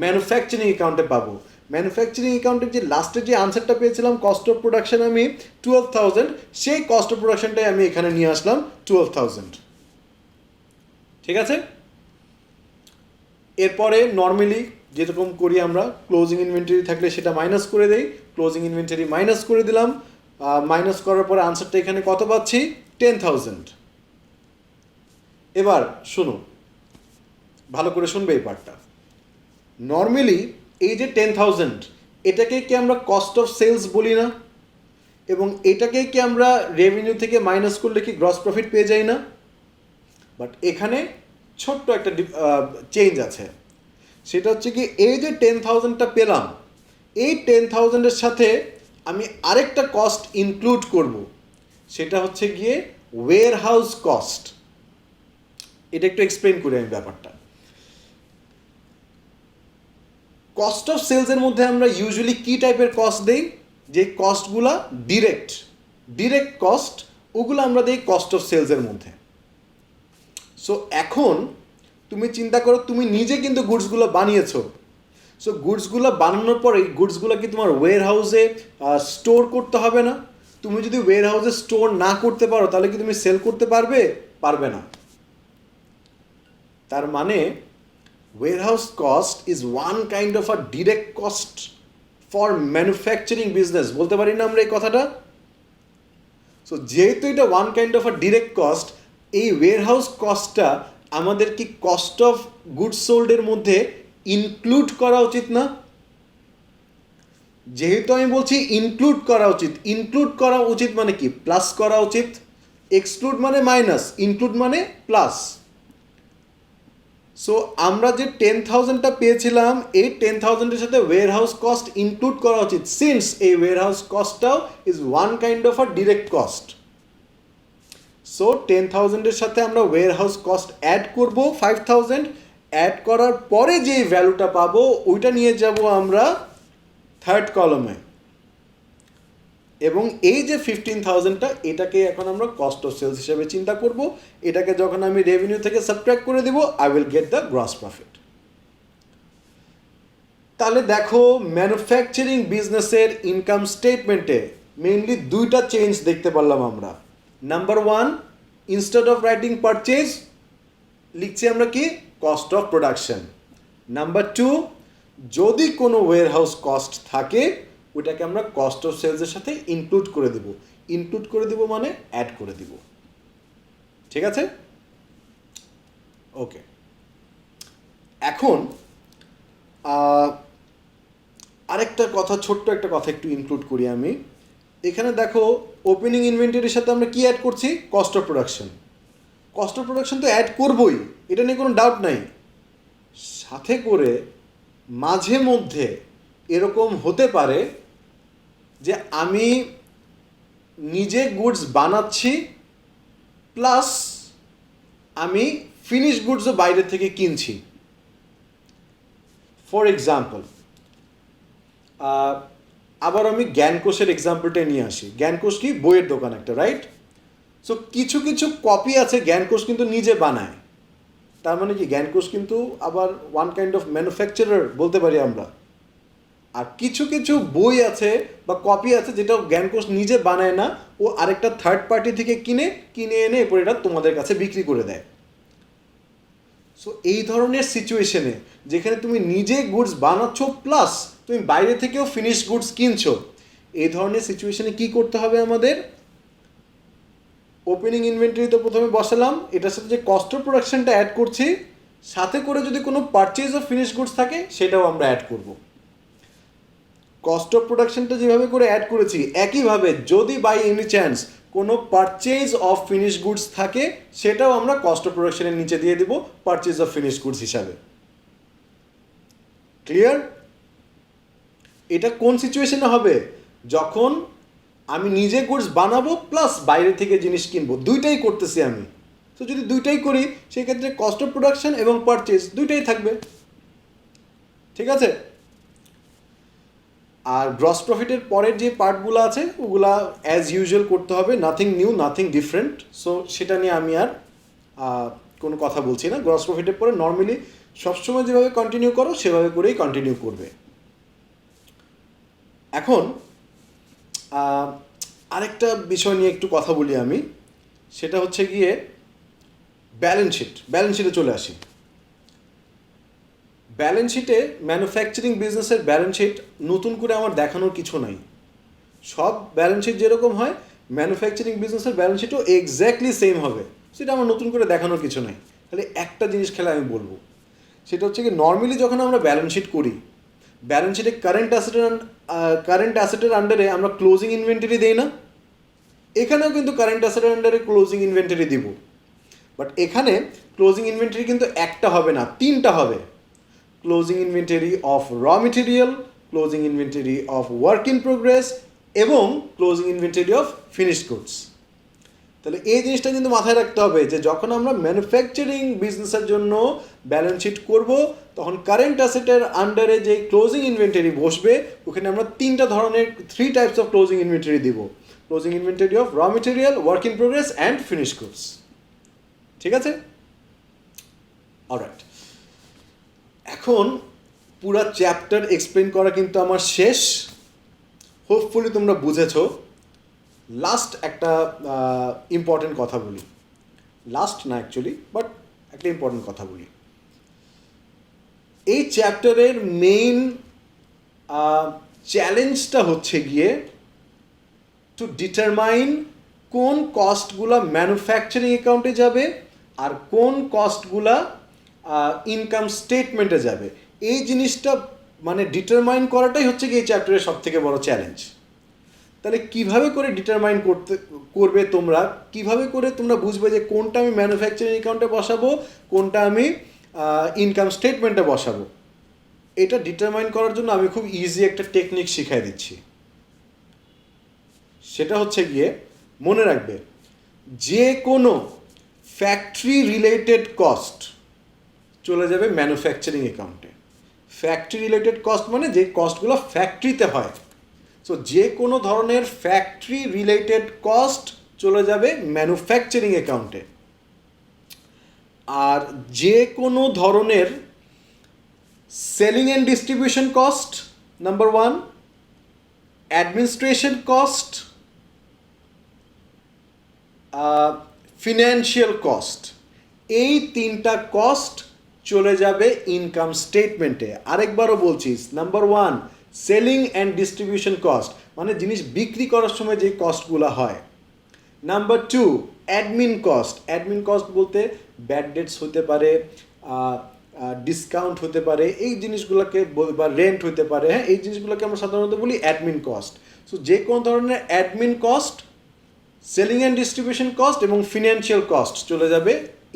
ম্যানুফ্যাকচারিং অ্যাকাউন্টে পাবো। ম্যানুফ্যাকচারিং অ্যাকাউন্টের যে লাস্টের যে আনসারটা পেয়েছিলাম কস্ট অফ প্রোডাকশন আমি 12,000, সেই কস্ট অফ প্রোডাকশনটাই আমি এখানে নিয়ে আসলাম 12,000। ঠিক আছে? এরপরে নর্মালি যেরকম করি আমরা, ক্লোজিং ইনভেন্টরি থাকলে সেটা মাইনাস করে দেই। ক্লোজিং ইনভেন্টরি মাইনাস করে দিলাম। মাইনাস করার পরে আনসারটা এখানে কত পাচ্ছি? 10,000। এবার শুনো, ভালো করে শুনবে এই পার্টটা। নর্মালি এই যে 10,000, এটাকে কি আমরা কস্ট অফ সেলস বলি না? এবং এটাকে কি আমরা রেভিনিউ থেকে মাইনাস করলে কি গ্রস প্রফিট পেয়ে যাই না? বাট এখানে ছোট্ট একটা চেঞ্জ আছে। সেটা হচ্ছে কি, এই যে 10,000টা পেলাম, এই 10,000-এর সাথে আমি আরেকটা কস্ট ইনক্লুড করব। সেটা হচ্ছে গিয়ে ওয়্যার হাউস কস্ট। এটা একটু এক্সপ্লেন করি আমি ব্যাপারটা। কস্ট অফ সেলসের মধ্যে আমরা ইউজুয়ালি কী টাইপের কস্ট দেই? যে কস্টগুলা ডিরেক্ট কস্ট, ওগুলো আমরা দিই কস্ট অফ সেলসের মধ্যে। সো এখন তুমি চিন্তা করো, তুমি নিজে কিন্তু গুডসগুলো বানিয়েছো। সো গুডসগুলো বানানোর পরে গুডসগুলো কি তোমার ওয়্যার হাউসে স্টোর করতে হবে না? তুমি যদি ওয়্যার হাউসে স্টোর না করতে পারো তাহলে কি তুমি সেল করতে পারবে? পারবে না। তার মানে warehouse cost is one kind of a direct cost for manufacturing business, বলতে পারি না আমরা এই কথাটা? সো যেহেতু এটা one kind of a direct cost, এই ওয়্যারহাউস কস্টটা আমাদের কি কস্ট অফ গুডস সোল্ডের মধ্যে ইনক্লুড করা উচিত না? যেহেতু আমি বলছি ইনক্লুড করা উচিত, ইনক্লুড করা উচিত মানে কি? প্লাস করা উচিত। এক্সক্লুড মানে মাইনাস, ইনক্লুড মানে প্লাস। সো আমরা যে 10,000টা পেয়েছিলাম, এই 10,000-এর সাথে ওয়্যারহাউস কস্ট ইনক্লুড করা উচিত, সিন্স এই ওয়্যারহাউস কস্টটাও is one kind of a direct cost. So 10,000-এর সাথে আমরা ওয়্যারহাউস কস্ট অ্যাড করব 5,000। অ্যাড করার পরে যে ভ্যালুটা পাবো ওইটা নিয়ে যাব আমরা থার্ড কলমে। এবং এই যে 15,000টা, এটাকে এখন আমরা কস্ট অফ সেলস হিসেবে চিন্তা করব। এটাকে যখন আমি রেভিনিউ থেকে সাবট্র্যাক্ট করে দিব, I will get the gross profit. তাহলে দেখো, ম্যানুফ্যাকচারিং বিজনেসের ইনকাম স্টেটমেন্টে মেইনলি দুইটা চেঞ্জ দেখতে পারলাম আমরা। Number one, instead of writing purchase লিখছি আমরা কি কস্ট অফ প্রোডাকশন। নাম্বার 2, যদি কোনো ওয়্যারহাউস কস্ট থাকে ওটাকে আমরা কস্ট অফ সেলসের সাথে ইনক্লুড করে দেব। ইনক্লুড করে দেব মানে অ্যাড করে দিব। ঠিক আছে? ওকে, এখন আরেকটা কথা, ছোট্ট একটা কথা একটু ইনক্লুড করি আমি এখানে। দেখো, ওপেনিং ইনভেন্টরির সাথে আমরা কি অ্যাড করছি? Cost of production. Cost of production তো অ্যাড করবই, এটা নিয়ে কোনো ডাউট নাই। সাথে করে মাঝে মধ্যে এরকম হতে পারে যে আমি নিজে গুডস বানাচ্ছি প্লাস আমি ফিনিশ গুডসও বাইরে থেকে কিনছি। ফর এক্সাম্পল, আবার আমি জ্ঞানকোষের এক্সাম্পলটা নিয়ে আসি। জ্ঞানকোষ কি? বইয়ের দোকান একটা, রাইট? সো কিছু কিছু কপি আছে জ্ঞানকোষ কিন্তু নিজে বানায়। তার মানে কি জ্ঞানকোষ কিন্তু আবার ওয়ান কাইন্ড অফ ম্যানুফ্যাকচারার বলতে পারি আমরা। আর কিছু কিছু বই আছে বা কপি আছে যেটা জ্ঞানকোষ নিজে বানায় না, ও আরেকটা থার্ড পার্টি থেকে কিনে এনে এরপর এটা তোমাদের কাছে বিক্রি করে দেয়। সো এই ধরনের সিচুয়েশনে যেখানে তুমি নিজে গুডস বানাচ্ছ প্লাস তুমি বাইরে থেকেও ফিনিশ গুডস কিনছো, এই ধরনের সিচুয়েশনে কি করতে হবে আমাদের? ওপেনিং ইনভেন্টরি তো প্রথমে বসালাম, এটার সাথে যে কস্ট অফ প্রোডাকশনটা অ্যাড করছি, সাথে করে যদি কোনো পারচেজ অফ ফিনিশ গুডস থাকে সেটাও আমরা অ্যাড করব। কস্ট অফ প্রোডাকশনটা যেভাবে করে অ্যাড করেছি, একইভাবে যদি বাই এনি চান্স কোনো পারচেজ অফ ফিনিশ গুডস থাকে সেটাও আমরা কস্ট অফ প্রোডাকশনের নিচে দিয়ে দিব পারচেজ অফ ফিনিশ গুডস হিসাবে। ক্লিয়ার? এটা কোন সিচুয়েশনে হবে? যখন আমি নিজে গুডস বানাবো প্লাস বাইরে থেকে জিনিস কিনবো, দুইটাই করতেছি আমি। তো যদি দুইটাই করি সেই ক্ষেত্রে কস্ট অফ প্রোডাকশন এবং পারচেজ দুইটাই থাকবে। ঠিক আছে? আর গ্রস প্রফিটের পরের যে পার্টগুলো আছে ওগুলা অ্যাজ ইউজুয়াল করতে হবে, nothing new, nothing different. So সেটা নিয়ে আমি আর কোনো কথা বলছি না। গ্রস প্রফিটের পরে নর্মালি সবসময় যেভাবে কন্টিনিউ করো সেভাবে করেই কন্টিনিউ করবে। এখন আরেকটা বিষয় নিয়ে একটু কথা বলি আমি, সেটা হচ্ছে গিয়ে ব্যালেন্স শিট। ব্যালেন্স শিটে চলে আসি। ব্যালেন্স শিটে ম্যানুফ্যাকচারিং বিজনেসের ব্যালেন্স শিট নতুন করে আমার দেখানোর কিছু নাই। সব ব্যালেন্স শিট যেরকম হয় ম্যানুফ্যাকচারিং বিজনেসের ব্যালেন্স শিটও এক্স্যাক্টলি সেম হবে। সেটা আমার নতুন করে দেখানোর কিছু নাই। তাহলে একটা জিনিস খেলে আমি বলবো, সেটা হচ্ছে কি নর্মালি যখন আমরা ব্যালেন্স শিট করি, ব্যালেন্স শিটে কারেন্ট অ্যাসেটের আন্ডারে আমরা ক্লোজিং ইনভেন্টরি দিই না? এখানেও কিন্তু কারেন্ট অ্যাসেটের আন্ডারে ক্লোজিং ইনভেন্টরি দিব। বাট এখানে ক্লোজিং ইনভেন্টরি কিন্তু একটা হবে না, তিনটা হবে। Closing inventory of raw material, closing inventory of work in progress এবং closing inventory of finished goods. তাহলে এই জিনিসটা কিন্তু মাথায় রাখতে হবে যে যখন আমরা ম্যানুফ্যাকচারিং বিজনেসের জন্য ব্যালেন্স শিট করব তখন কারেন্ট অ্যাসেটের আন্ডারে যে ক্লোজিং ইনভেন্টরি বসবে ওখানে আমরা তিনটা ধরনের 3 টাইপস অফ ক্লোজিং ইনভেন্টরি দিব। Closing inventory of raw material, work in progress and finished goods. ঠিক আছে? অলরাইট, এখন পুরা চ্যাপ্টার এক্সপ্লেন করা কিন্তু আমার শেষ। হোপফুলি তোমরা বুঝেছো। লাস্ট একটা ইম্পর্টেন্ট কথা বলি, লাস্ট না অ্যাকচুয়ালি, বাট একটা ইম্পর্টেন্ট কথা বলি। এই চ্যাপ্টারের মেইন চ্যালেঞ্জটা হচ্ছে গিয়ে টু ডিটারমাইন কোন কস্টগুলো ম্যানুফ্যাকচারিং অ্যাকাউন্টে যাবে আর কোন কস্টগুলা ইনকাম স্টেটমেন্টে যাবে। এই জিনিসটা মানে ডিটারমাইন করাটাই হচ্ছে কি এই চ্যাপ্টারের সবথেকে বড় চ্যালেঞ্জ। তাহলে কিভাবে করে ডিটারমাইন করবে তোমরা, কিভাবে করে তোমরা বুঝবে যে কোনটা আমি ম্যানুফ্যাকচারিং অ্যাকাউন্টে বসাবো, কোনটা আমি ইনকাম স্টেটমেন্টে বসাবো? এটা ডিটারমাইন করার জন্য আমি খুব ইজি একটা টেকনিক শিখাই দিচ্ছি। সেটা হচ্ছে গিয়ে মনে রাখবে যে কোনো ফ্যাক্টরি রিলেটেড কস্ট চলে যাবে ম্যানুফ্যাকচারিং অ্যাকাউন্টে। ফ্যাক্টরি রিলেটেড কস্ট মানে যে কস্টগুলো ফ্যাক্টরিতে হয়। সো যে কোনো ধরনের ফ্যাক্টরি রিলেটেড কস্ট চলে যাবে ম্যানুফ্যাকচারিং অ্যাকাউন্টে। আর যে কোনো ধরনের selling and distribution cost, number 1, administration cost, financial cost, এই তিনটা কস্ট চলে যাবে ইনকাম স্টেটমেন্টে। আরেকবারও বলছি, number one selling and distribution cost, মানে জিনিস বিক্রি করার সময় যে কস্টগুলো হয়। Number two admin cost. Admin cost বলতে ব্যাড ডেটস হতে পারে, ডিসকাউন্ট হতে পারে, এই জিনিসগুলোকে বা রেন্ট হতে পারে, হ্যাঁ, এই জিনিসগুলোকে আমরা সাধারণত বলি অ্যাডমিন কস্ট। সো যে কোনো ধরনের admin cost, selling and distribution cost এবং ফিনান্সিয়াল কস্ট চলে যাবে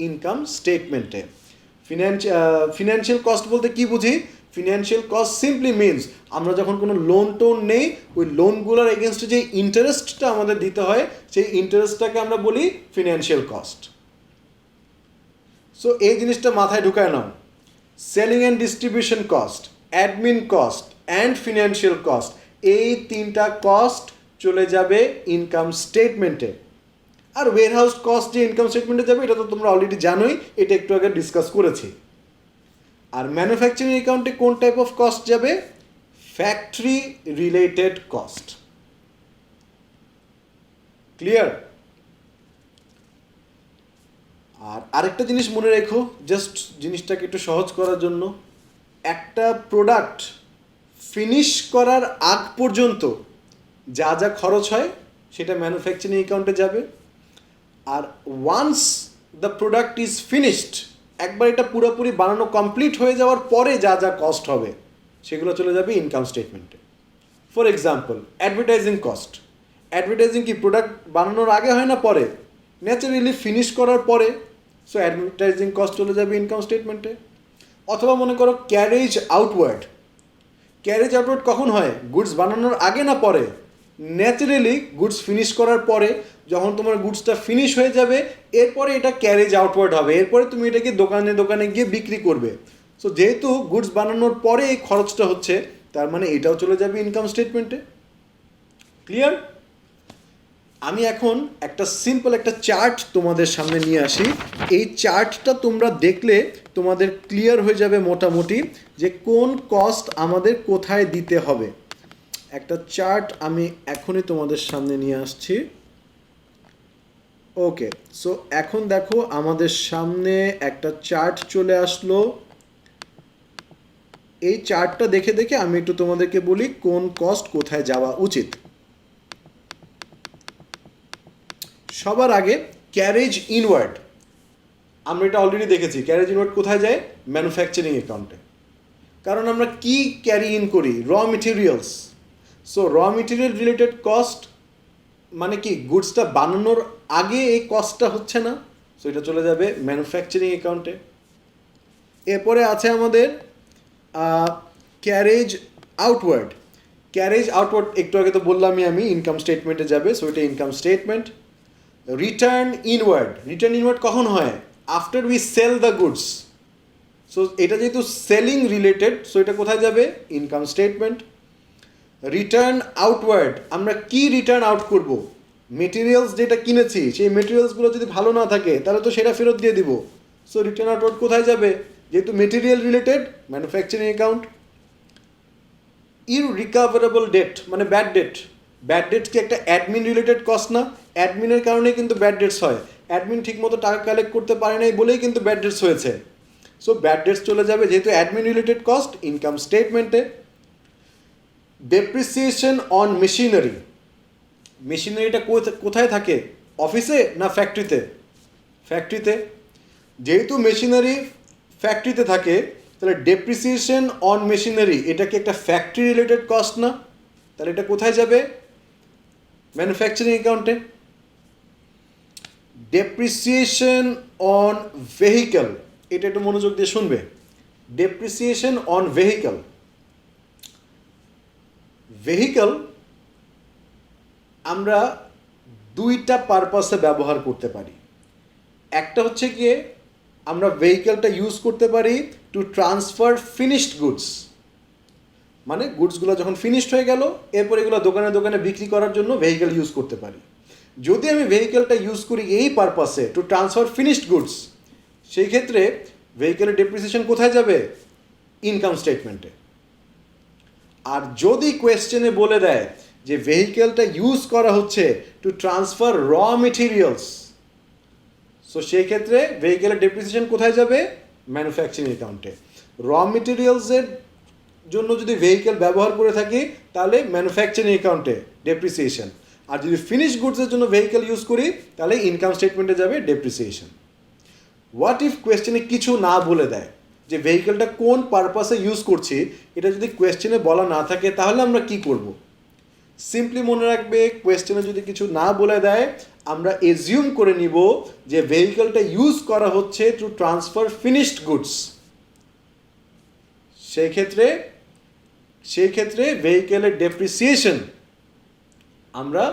ইনকাম স্টেটমেন্টে। ফিনান্সিয়াল কস্ট বলতে কি বুঝি? ফিনান্সিয়াল কস্ট সিম্পলি মিনস আমরা যখন কোনো লোন নেই, ওই লোনগুলোর এগেনস্টে যে ইন্টারেস্টটা আমাদের দিতে হয়, সেই ইন্টারেস্টটাকে আমরা বলি ফিনান্সিয়াল কস্ট। সো এই জিনিসটা মাথায় ঢুকায় নাও, selling and distribution cost, admin cost and financial cost, এই তিনটা কস্ট চলে যাবে ইনকাম স্টেটমেন্টে। আর ওয়্যারহাউস কস্ট যে ইনকাম স্টেটমেন্টে যাবে এটা তো তোমরা অলরেডি জানোই, এটা একটু আগে ডিসকাস করেছি। আর ম্যানুফ্যাকচারিং অ্যাকাউন্টে কোন টাইপ অফ কস্ট যাবে? Factory related cost. ক্লিয়ার? আর আরেকটা জিনিস মনে রেখো, জাস্ট জিনিসটাকে একটু সহজ করার জন্য, একটা প্রোডাক্ট ফিনিশ করার আগ পর্যন্ত যা যা খরচ হয় সেটা ম্যানুফ্যাকচারিং অ্যাকাউন্টে যাবে। আর once the product is finished, একবার এটা পুরোপুরি বানানো কমপ্লিট হয়ে যাওয়ার পরে যা যা কস্ট হবে সেগুলো চলে যাবে ইনকাম স্টেটমেন্টে। For example advertising cost. Advertising কি প্রোডাক্ট বানানোর আগে হয় না পরে? ন্যাচারালি ফিনিশ করার পরে। সো অ্যাডভার্টাইজিং কস্ট চলে যাবে ইনকাম স্টেটমেন্টে। অথবা মনে করো ক্যারেজ আউটওয়ার্ড। ক্যারেজ আউটওয়ার্ড কখন হয়? গুডস বানানোর আগে না পরে? ন্যাচারালি গুডস ফিনিশ করার পরে। যখন তোমার গুডসটা ফিনিশ হয়ে যাবে এরপরে এটা ক্যারেজ আউটওয়ার্ড হবে, এরপরে তুমি এটাকে দোকানে দোকানে গিয়ে বিক্রি করবে। সো যেহেতু গুডস বানানোর পরে এই খরচটা হচ্ছে, তার মানে এটাও চলে যাবে ইনকাম স্টেটমেন্টে। ক্লিয়ার? আমি এখন একটা সিম্পল একটা চার্ট তোমাদের সামনে নিয়ে আসি। এই চার্টটা তোমরা দেখলে তোমাদের ক্লিয়ার হয়ে যাবে মোটামুটি যে কোন কস্ট আমাদের কোথায় দিতে হবে। একটা চার্ট আমি এখনই তোমাদের সামনে নিয়ে আসছি। ওকে, সো এখন দেখো আমাদের সামনে একটা চার্ট চলে আসলো। এই চার্টটা দেখে দেখে আমি একটু তোমাদেরকে বলি কোন কস্ট কোথায় যাওয়া উচিত। সবার আগে ক্যারেজ ইনওয়ার্ড, আমরা এটা অলরেডি দেখেছি। ক্যারেজ ইনওয়ার্ড কোথায় যায়? ম্যানুফ্যাকচারিং অ্যাকাউন্টে। কারণ আমরা কি ক্যারি ইন করি? Raw materials. সো র মেটেরিয়াল রিলেটেড কস্ট মানে কি গুডসটা বানানোর আগে এই কস্টটা হচ্ছে না, সো এটা চলে যাবে ম্যানুফ্যাকচারিং অ্যাকাউন্টে। এরপরে আছে আমাদের ক্যারেজ আউটওয়ার্ড। ক্যারেজ আউটওয়ার্ড একটু আগে তো বললামই আমি, ইনকাম স্টেটমেন্টে যাবে, সো এটা income statement. Return inward. Return inward কখন হয়? After we sell the goods. So এটা যেহেতু সেলিং রিলেটেড, সো এটা কোথায় যাবে? Income statement. রিটার্ন আউটওয়ার্ড, আমরা কি রিটার্ন আউট করব? মেটেরিয়ালস যেটা কিনেছি সেই মেটেরিয়ালসগুলো যদি ভালো না থাকে তাহলে তো সেটা ফেরত দিয়ে দিব। সো রিটার্ন আউটওয়ার্ড কোথায় যাবে? যেহেতু material related, manufacturing account. Irrecoverable debt মানে ব্যাড ডেট। ব্যাড ডেট কি একটা অ্যাডমিন রিলেটেড কস্ট না? অ্যাডমিনের কারণেই কিন্তু ব্যাড ডেটস হয়। অ্যাডমিন ঠিকমতো টাকা কালেক্ট করতে পারে নাই বলেই কিন্তু ব্যাড ডেটস হয়েছে। সো ব্যাড ডেটস চলে যাবে যেহেতু অ্যাডমিন রিলেটেড কস্ট ইনকাম স্টেটমেন্টে। Depreciation on machinery. মেশিনারিটা কোথায় থাকে? অফিসে না ফ্যাক্টরিতে? ফ্যাক্টরিতে। যেহেতু মেশিনারি ফ্যাক্টরিতে থাকে তাহলে ডেপ্রিসিয়েশন অন মেশিনারি এটা কি একটা ফ্যাক্টরি রিলেটেড কস্ট না? তাহলে এটা কোথায় যাবে? ম্যানুফ্যাকচারিং অ্যাকাউন্টে। ডেপ্রিসিয়েশন অন ভেহিকল, এটা একটু মনোযোগ দিয়ে শুনবে। ডেপ্রিসিয়েশন অন ভেহিকল, ভেহিকল আমরা দুইটা পারপাসে ব্যবহার করতে পারি। একটা হচ্ছে গিয়ে আমরা ভেহিকলটা ইউজ করতে পারি টু ট্রান্সফার ফিনিশড গুডস, মানে গুডসগুলো যখন ফিনিশড হয়ে গেল এরপর এগুলো দোকানে দোকানে বিক্রি করার জন্য ভেহিকল ইউজ করতে পারি। যদি আমি ভেহিকলটা ইউজ করি এই পারপাসে টু ট্রান্সফার ফিনিশড গুডস, সেই ক্ষেত্রে ভেহিকলের ডেপ্রিসিয়েশন কোথায় যাবে? ইনকাম স্টেটমেন্টে। আর যদি কোয়েশ্চেনে বলে দেয় যে ভেহিকলটা ইউজ করা হচ্ছে to transfer raw materials, so সেই ক্ষেত্রে ভেহিকেলের ডেপ্রিসিয়েশন কোথায় যাবে? ম্যানুফ্যাকচারিং অ্যাকাউন্টে। র মেটেরিয়ালসের জন্য যদি ভেহিকেল ব্যবহার করে থাকি তাহলে ম্যানুফ্যাকচারিং অ্যাকাউন্টে ডেপ্রিসিয়েশন, আর যদি ফিনিশ গুডসের জন্য ভেহিকেল ইউজ করি তাহলে ইনকাম স্টেটমেন্টে যাবে ডেপ্রিসিয়েশন। হোয়াট ইফ কোয়েশ্চেনে কিছু না বলে দেয় যে ভেহিকেলটা কোন পারপাসে ইউজ করছি, এটা যদি কোয়েশ্চেনে বলা না থাকে তাহলে আমরা কি করব? সিম্পলি মনে রাখবে, কোয়েশ্চেনে যদি কিছু না বলে দেয় আমরা এজিউম করে নিব যে ভেহিকেলটা ইউজ করা হচ্ছে টু ট্রান্সফার ফিনিশড গুডস। সেই ক্ষেত্রে ভেহিকেলের ডেপ্রিসিয়েশন আমরা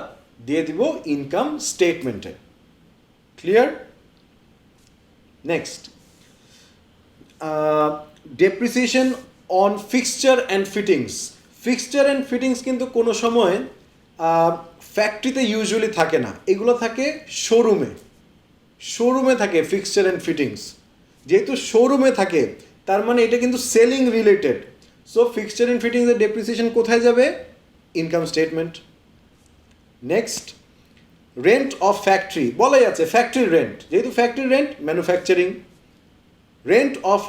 দিয়ে দিব ইনকাম স্টেটমেন্টে। Clear? Next, depreciation on fixture and fittings. Fixture and fittings কিন্তু কোনো সময় ফ্যাক্টরিতে ইউজুয়ালি থাকে না, এগুলো থাকে শোরুমে থাকে ফিক্সচার অ্যান্ড ফিটিংস। যেহেতু শোরুমে থাকে তার মানে এটা কিন্তু selling related. So fixture and ফিটিংসের ডেপ্রিসিয়েশন কোথায় যাবে? Income statement. Next, rent of factory, বলাই আছে ফ্যাক্টরি রেন্ট, যেহেতু factory rent manufacturing. Rent of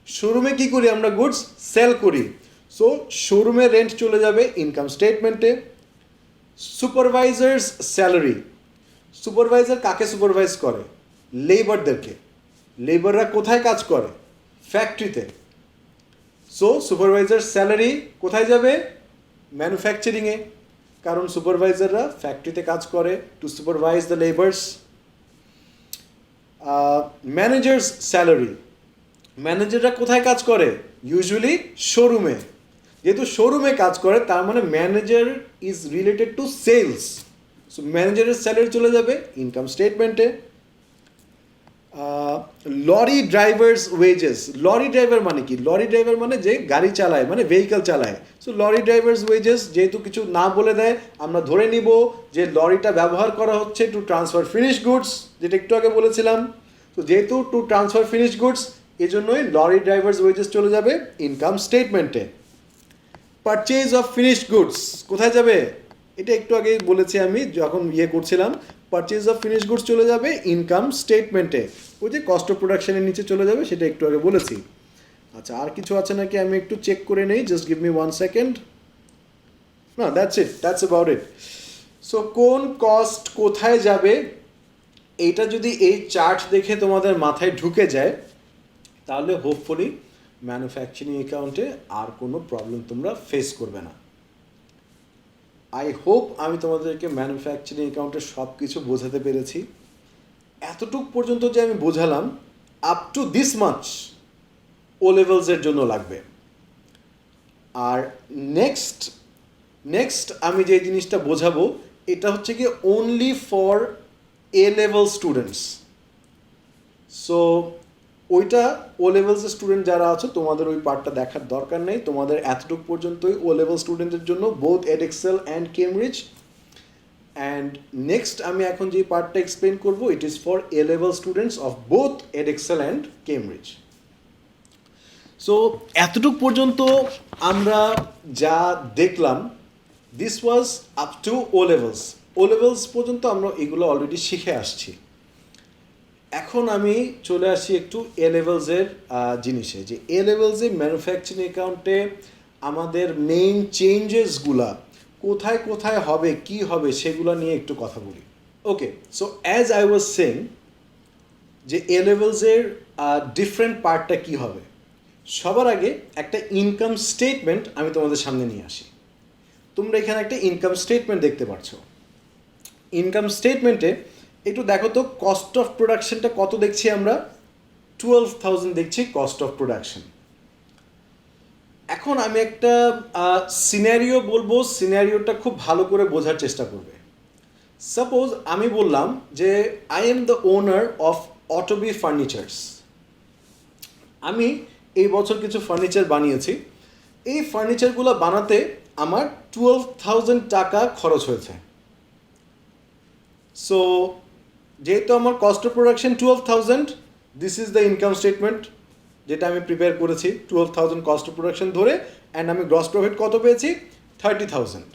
শোরুমে কি করি আমরা? গুডস সেল করি, সো শোরুমে রেন্ট চলে যাবে ইনকাম স্টেটমেন্টে। সুপারভাইজার্স স্যালারি, সুপারভাইজার কাকে সুপারভাইজ করে? লেবারদেরকে। লেবাররা কোথায় কাজ করে? ফ্যাক্টরিতে। সো সুপারভাইজার স্যালারি কোথায় যাবে? ম্যানুফ্যাকচারিংয়ে, কারণ সুপারভাইজাররা ফ্যাক্টরিতে কাজ করে to supervise the labours. Managers salary, ম্যানেজাররা কোথায় কাজ করে? ইউজুয়ালি শোরুমে। যেহেতু শোরুমে কাজ করে তার মানে manager is related to sales, so ম্যানেজারের স্যালারি চলে যাবে ইনকাম স্টেটমেন্টে। Lorry drivers wages, lorry driver মানে কি? লরি ড্রাইভার মানে যে গাড়ি চালায়, মানে ভেহিকেল চালায়। সো লরি ড্রাইভার্স ওয়েজেস যেহেতু কিছু না বলে দেয় আমরা ধরে নিব যে লরিটা ব্যবহার করা হচ্ছে টু ট্রান্সফার ফিনিশ গুডস, যেটা একটু আগে বলেছিলাম। তো যেহেতু টু ট্রান্সফার ফিনিশ গুডস, এই জন্যই লরি ড্রাইভার্স ওয়েজেস চলে যাবে ইনকাম স্টেটমেন্টে। পারচেজ অফ ফিনিশড গুডস কোথায় যাবে? এটা একটু আগেই বলেছি আমি যখন করছিলাম। পারচেজ অফ ফিনিশ গুডস চলে যাবে ইনকাম স্টেটমেন্টে। ওই যে কস্ট অফ প্রোডাকশনের নিচে চলে যাবে, সেটা একটু আগে বলেছি। আচ্ছা, আর কিছু আছে নাকি আমি একটু চেক করে নেই, জাস্ট গিভ মি 1 সেকেন্ড। না, দ্যাটস অ্যাবাউট ইট। সো কোন কস্ট কোথায় যাবে এইটা যদি এই চার্ট দেখে তোমাদের মাথায় ঢুকে যায় তাহলে হোপফুলি ম্যানুফ্যাকচারিং অ্যাকাউন্টে আর কোনো প্রবলেম তোমরা ফেস করবে না। আই হোপ আমি তোমাদেরকে ম্যানুফ্যাকচারিং অ্যাকাউন্টের সব কিছু বোঝাতে পেরেছি। এতটুক পর্যন্ত যে আমি বোঝালাম, আপ টু দিস মাচ ও লেভেলসের জন্য লাগবে। আর নেক্সট আমি যে জিনিসটা বোঝাবো এটা হচ্ছে কি only for A level students. So ওইটা ও লেভেলসের স্টুডেন্ট যারা আছো তোমাদের ওই পার্টটা দেখার দরকার নেই, তোমাদের এতটুকু পর্যন্তই ও লেভেল স্টুডেন্টের জন্য, both Edexcel and Cambridge. And next আমি এখন যে পার্টটা এক্সপ্লেন করবো it is for A level students of both Edexcel and Cambridge. So এতটুকু পর্যন্ত আমরা যা দেখলাম, this was up to O levels পর্যন্ত আমরা এগুলো অলরেডি শিখে আসছি। এখন আমি চলে আসি একটু এ লেভেলসের জিনিসে, যে এ লেভেলসে ম্যানুফ্যাকচারিং অ্যাকাউন্টে আমাদের মেইন চেঞ্জেসগুলা কোথায় কোথায় হবে, কি হবে, সেগুলো নিয়ে একটু কথা বলি। Okay, so as I was saying যে এ লেভেলসের ডিফারেন্ট পার্টটা কি হবে। সবার আগে একটা ইনকাম স্টেটমেন্ট আমি তোমাদের সামনে নিয়ে আসি। তোমরা এখানে একটা ইনকাম স্টেটমেন্ট দেখতে পাচ্ছ। ইনকাম স্টেটমেন্টে একটু দেখো তো কস্ট অফ প্রোডাকশনটা কত দেখছি আমরা? 12,000 দেখছি কস্ট অফ প্রোডাকশন। এখন আমি একটা সিনারিও বলবো, সিনারিওটা খুব ভালো করে বোঝার চেষ্টা করবে। সাপোজ আমি বললাম যে I am the owner of Otobi furnitures. আমি এই বছর কিছু ফার্নিচার বানিয়েছি। এই ফার্নিচারগুলো বানাতে আমার 12,000 টাকা খরচ হয়েছে। সো যেহেতু আমার cost of production 12,000, this is the income statement যেটা আমি প্রিপেয়ার করেছি 12,000 কস্ট অফ প্রোডাকশন ধরে, অ্যান্ড আমি গ্রস প্রফিট কত পেয়েছি? 30,000।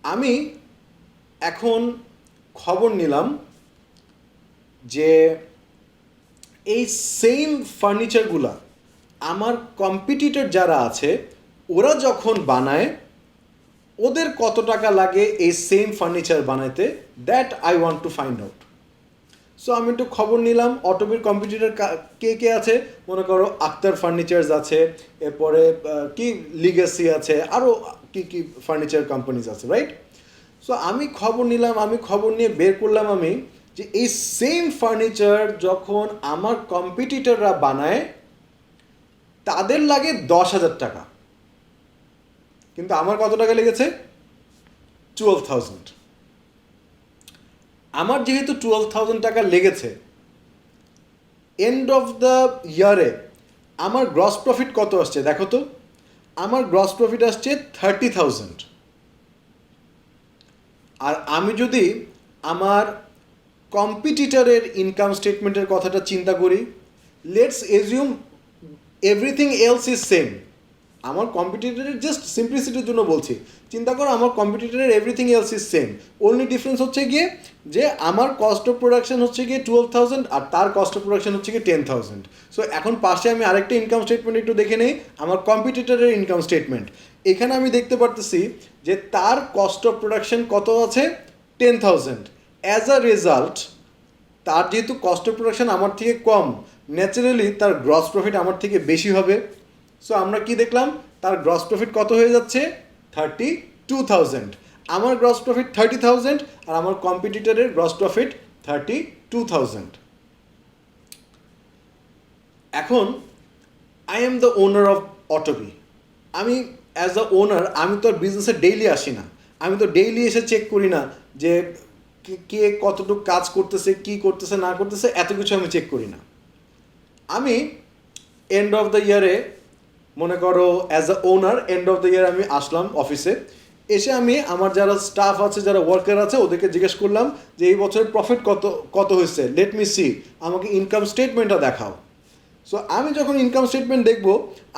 আমি এখন খবর নিলাম যে এই সেম ফার্নিচারগুলা আমার কম্পিটিটর যারা আছে ওরা যখন বানায় ওদের কত টাকা লাগে এই সেম ফার্নিচার বানাইতে, that I want to find out. So আমি একটু খবর নিলাম অটোবির কম্পিটিটর কে কে আছে, মনে করো আক্তার ফার্নিচার্স আছে, এরপরে কি লিগেসি আছে, আরও কি কি ফার্নিচার কোম্পানিজ আছে, রাইট? সো আমি খবর নিলাম, আমি খবর নিয়ে বের করলাম আমি যে এই সেম ফার্নিচার যখন আমার কম্পিটিটররা বানায় তাদের লাগে 10,000 টাকা, কিন্তু আমার কত টাকা লেগেছে? 12,000। আমার যেহেতু 12,000 টাকা লেগেছে, এন্ড অফ দ্য ইয়ারে আমার গ্রস প্রফিট কত আসছে দেখো তো। আমার গ্রস প্রফিট আসছে 30,000। আর আমি যদি আমার কম্পিটিটরের ইনকাম স্টেটমেন্টের কথাটা চিন্তা করি, let's assume everything else is same. আমার কম্পিটিটরের জাস্ট সিম্পলিসিটির জন্য বলছি, চিন্তা করো আমার কম্পিটিটরের everything else is same, only difference হচ্ছে গিয়ে যে আমার কস্ট অফ প্রোডাকশন হচ্ছে গিয়ে 12,000 আর তার কস্ট অফ প্রোডাকশন হচ্ছে গিয়ে 10,000। সো এখন পাশে আমি আরেকটা ইনকাম স্টেটমেন্ট একটু দেখে নেই, আমার কম্পিটিটরের ইনকাম স্টেটমেন্ট। এখানে আমি দেখতে পারতেছি যে তার কস্ট অফ প্রোডাকশন কত আছে? 10,000। অ্যাজ আ রেজাল্ট তার যেহেতু কস্ট অফ প্রোডাকশন আমার থেকে কম, ন্যাচারালি তার গ্রস প্রফিট আমার থেকে বেশি হবে। সো আমরা কি দেখলাম, তার গ্রস প্রফিট কত হয়ে যাচ্ছে? 32,000। আমার গ্রস প্রফিট 30,000 আর আমার কম্পিটিটরের গ্রস প্রফিট 32,000। এখন I am the owner of Otobi. আমি অ্যাজ আ ওনার আমি তো আর বিজনেসে ডেইলি আসি না, আমি তো ডেইলি এসে চেক করি না যে কে কতটুকু কাজ করতেছে, কি করতেছে না করতেছে, এত কিছু আমি চেক করি না। আমি এন্ড অফ দ্য ইয়ারে মনে করো as a owner and of the ইয়ার আমি আসলাম অফিসে, এসে আমি আমার যারা স্টাফ আছে, যারা ওয়ার্কার আছে, ওদেরকে জিজ্ঞেস করলাম যে এই বছরের প্রফিট কত হয়েছে, লেট মি সি, আমাকে ইনকাম স্টেটমেন্টটা দেখাও। সো আমি যখন ইনকাম স্টেটমেন্ট দেখব,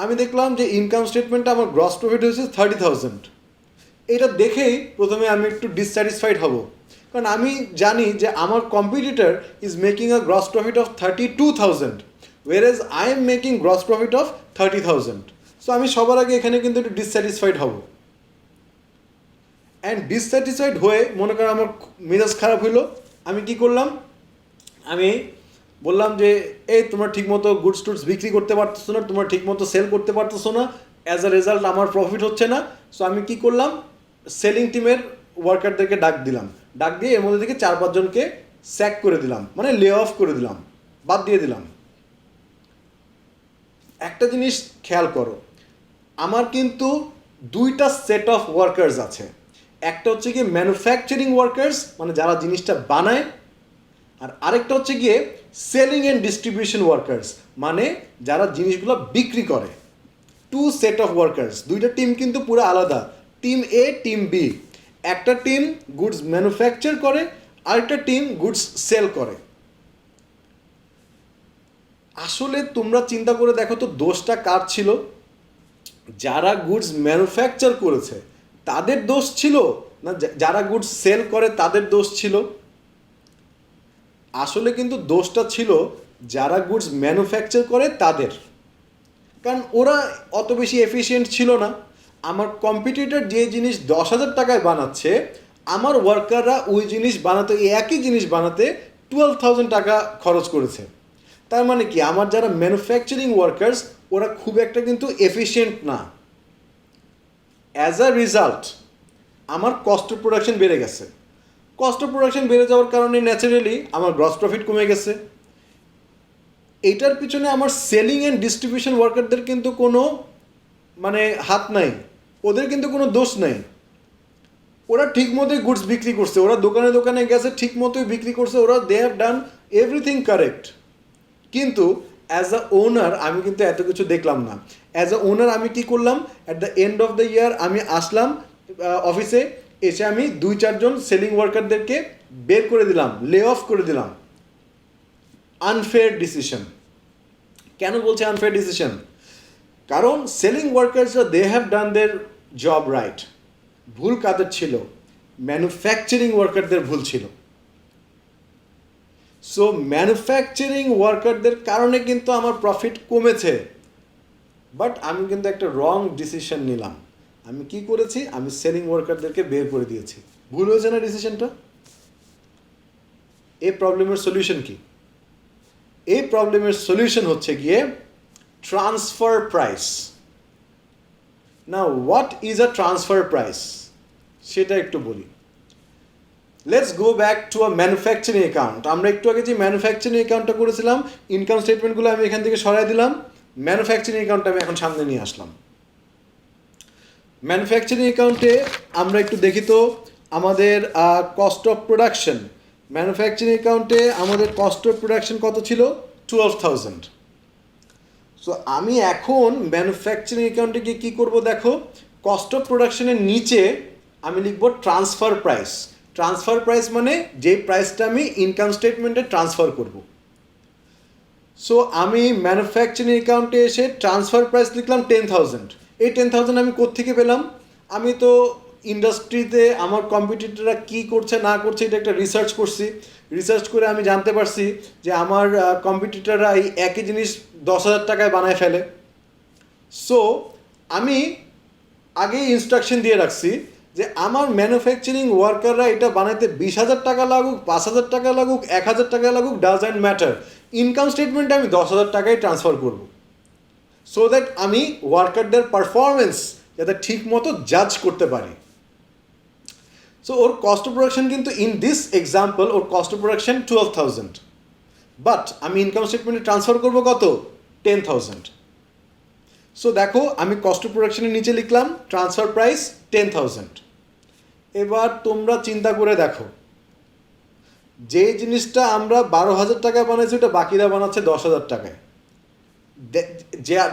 আমি দেখলাম যে ইনকাম স্টেটমেন্টটা আমার গ্রস প্রফিট হয়েছে 30,000। এটা দেখেই প্রথমে আমি একটু ডিসস্যাটিসফাইড হব, কারণ আমি জানি যে আমার competitor is making a gross profit of 32,000, whereas I am making gross profit of 30,000. So আমি সবার আগে এখানে কিন্তু একটু ডিসস্যাটিসফাইড হব। অ্যান্ড ডিসস্যাটিসফাইড হয়ে মনে করো আমার মেজাজ খারাপ হইলো, আমি কি করলাম, আমি বললাম যে এই তোমরা ঠিকমতো গুডস টুডস বিক্রি করতে পারতেছো না, তোমরা ঠিকমতো সেল করতে পারতেছো না, অ্যাজ আ রেজাল্ট আমার প্রফিট হচ্ছে না। সো আমি কি করলাম, সেলিং টিমের ওয়ার্কারদেরকে ডাক দিলাম, ডাক দিয়ে এর মধ্যে থেকে 4-5 জনকে স্যাক করে দিলাম, মানে লে অফ করে দিলাম, বাদ দিয়ে দিলাম। একটা জিনিস খেয়াল করো, আমার কিন্তু দুইটা সেট অফ ওয়ার্কার্স আছে। একটা হচ্ছে গিয়ে ম্যানুফ্যাকচারিং ওয়ার্কার্স, মানে যারা জিনিসটা বানায়, আর আরেকটা হচ্ছে গিয়ে সেলিং অ্যান্ড ডিস্ট্রিবিউশন ওয়ার্কার্স, মানে যারা জিনিসগুলো বিক্রি করে। টু সেট অফ ওয়ার্কার্স, দুইটা টিম কিন্তু পুরো আলাদা, টিম এ টিম বি। একটা টিম গুডস ম্যানুফ্যাকচার করে, আরেকটা টিম গুডস সেল করে। আসলে তোমরা চিন্তা করে দেখো তো দোষটা কার ছিল? যারা গুডস ম্যানুফ্যাকচার করেছে তাদের দোষ ছিল, না যারা গুডস সেল করে তাদের দোষ ছিল? আসলে কিন্তু দোষটা ছিল যারা গুডস ম্যানুফ্যাকচার করে তাদের, কারণ ওরা অত বেশি এফিশিয়েন্ট ছিল না। আমার কম্পিটিটর যে জিনিস 10,000 টাকায় বানাচ্ছে, আমার ওয়ার্কাররা ওই জিনিস বানাতে, একই জিনিস বানাতে 12,000 টাকা খরচ করেছে। তার মানে কি, আমার যারা ম্যানুফ্যাকচারিং ওয়ার্কার্স ওরা খুব একটা কিন্তু এফিশিয়েন্ট না। অ্যাজ আ রেজাল্ট আমার কস্ট অফ প্রোডাকশন বেড়ে গেছে। কস্ট অফ প্রোডাকশন বেড়ে যাওয়ার কারণে ন্যাচারালি আমার গ্রস প্রফিট কমে গেছে। এইটার পিছনে আমার সেলিং অ্যান্ড ডিস্ট্রিবিউশন ওয়ার্কারদের কিন্তু কোনো মানে হাত নাই, ওদের কিন্তু কোনো দোষ নাই। ওরা ঠিক মতোই গুডস বিক্রি করছে, ওরা দোকানে দোকানে গেছে, ঠিক মতোই বিক্রি করছে, ওরা they have done everything correct. কিন্তু অ্যাজ আ ওনার আমি কিন্তু এত কিছু দেখলাম না। অ্যাজ আ ওনার আমি কি করলাম, at the end of the ইয়ার আমি আসলাম অফিসে, এসে আমি 2-4 জন সেলিং ওয়ার্কারদেরকে বের করে দিলাম, লে অফ করে দিলাম। Unfair decision. কেন বলছে আনফেয়ার ডিসিশন? কারণ সেলিং ওয়ার্কার্সরা they have done their job right. ভুল কাদের ছিল? ম্যানুফ্যাকচারিং ওয়ার্কারদের ভুল ছিল। সো ম্যানুফ্যাকচারিং ওয়ার্কারদের কারণে কিন্তু আমার প্রফিট কমেছে, বাট আমি কিন্তু একটা রং ডিসিশন নিলাম। আমি কি করেছি, আমি সেলিং ওয়ার্কারদেরকে বের করে দিয়েছি। ভুল হয়েছে না ডিসিশনটা? এই প্রবলেমের সলিউশন কি? এই প্রবলেমের সলিউশন হচ্ছে গিয়ে transfer price. Now what is a transfer price সেটা একটু বলি। Let's go back to a manufacturing account. আমরা একটু আগে যে ম্যানুফ্যাকচারিং অ্যাকাউন্টটা করেছিলাম, ইনকাম স্টেটমেন্টগুলো আমি এখান থেকে সরাই দিলাম, ম্যানুফ্যাকচারিং অ্যাকাউন্টটা আমি এখন সামনে নিয়ে আসলাম। ম্যানুফ্যাকচারিং অ্যাকাউন্টে আমরা একটু দেখি তো আমাদের কস্ট অফ প্রোডাকশন। ম্যানুফ্যাকচারিং অ্যাকাউন্টে আমাদের কস্ট অফ প্রোডাকশন কত ছিল? 12,000। সো আমি এখন ম্যানুফ্যাকচারিং অ্যাকাউন্টে গিয়ে কী করবো দেখো, কস্ট অফ প্রোডাকশনের নিচে আমি লিখবো ট্রান্সফার প্রাইস। ট্রান্সফার প্রাইস মানে যে প্রাইসটা আমি ইনকাম স্টেটমেন্টে ট্রান্সফার করব। সো আমি ম্যানুফ্যাকচারিং অ্যাকাউন্টে এসে ট্রান্সফার প্রাইস লিখলাম 10,000। এই 10,000 আমি কোত্থেকে পেলাম? আমি তো ইন্ডাস্ট্রিতে আমার কম্পিটিটররা কী করছে না করছে এটা একটা রিসার্চ করছি। রিসার্চ করে আমি জানতে পারছি যে আমার কম্পিটিটররা এই একই জিনিস 10,000 টাকায় বানায় ফেলে। সো আমি আগেই ইনস্ট্রাকশন দিয়ে রাখছি যে আমার ম্যানুফ্যাকচারিং ওয়ার্কাররা এটা বানাইতে 20,000 টাকা লাগুক, 5,000 টাকা লাগুক, 1,000 টাকা লাগুক, ডাজন্ট ম্যাটার, ইনকাম স্টেটমেন্টে আমি 10,000 টাকায় ট্রান্সফার করব, সো দ্যাট আমি ওয়ার্কারদের পারফরমেন্স যাতে ঠিক মতো জাজ করতে পারি। সো ওর কস্ট অফ প্রোডাকশন কিন্তু ইন দিস এক্সাম্পল ওর কস্ট অফ প্রোডাকশন 12,000, বাট আমি ইনকাম স্টেটমেন্টে ট্রান্সফার করবো কত? 10,000। সো দেখো আমি কস্ট অফ প্রোডাকশনের নিচে লিখলাম ট্রান্সফার প্রাইস 10,000। এবার তোমরা চিন্তা করে দেখো, যে জিনিসটা আমরা 12,000 টাকায় বানাইছি ওটা বাকিরা বানাচ্ছে 10,000 টাকায়,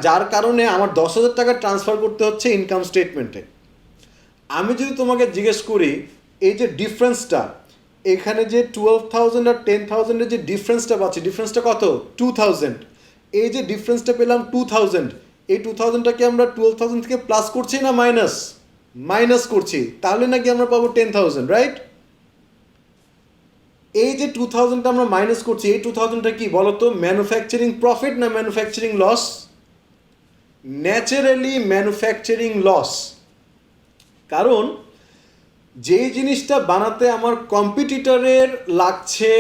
যার কারণে আমার 10,000 টাকা ট্রান্সফার করতে হচ্ছে ইনকাম স্টেটমেন্টে। আমি যদি তোমাকে জিজ্ঞেস করি এই যে ডিফারেন্সটা এখানে যে 12,000 আর 10,000-এর যে ডিফারেন্সটা পাচ্ছি, ডিফারেন্সটা কত? 2,000। এই যে ডিফারেন্সটা পেলাম 2,000, এই 2,000টাকে আমরা 12,000 থেকে প্লাস করছি না মাইনাস করছি, তাহলে নাকি আমরা পাবো 10,000, রাইট? এই যে 2,000টা আমরা মাইনাস করছি, এই 2,000টা কি বলতো? ম্যানুফ্যাকচারিং প্রফিট না manufacturing loss? Naturally manufacturing loss. কারণ যে জিনিসটা বানাতে আমার কম্পিটিটরের লাগছে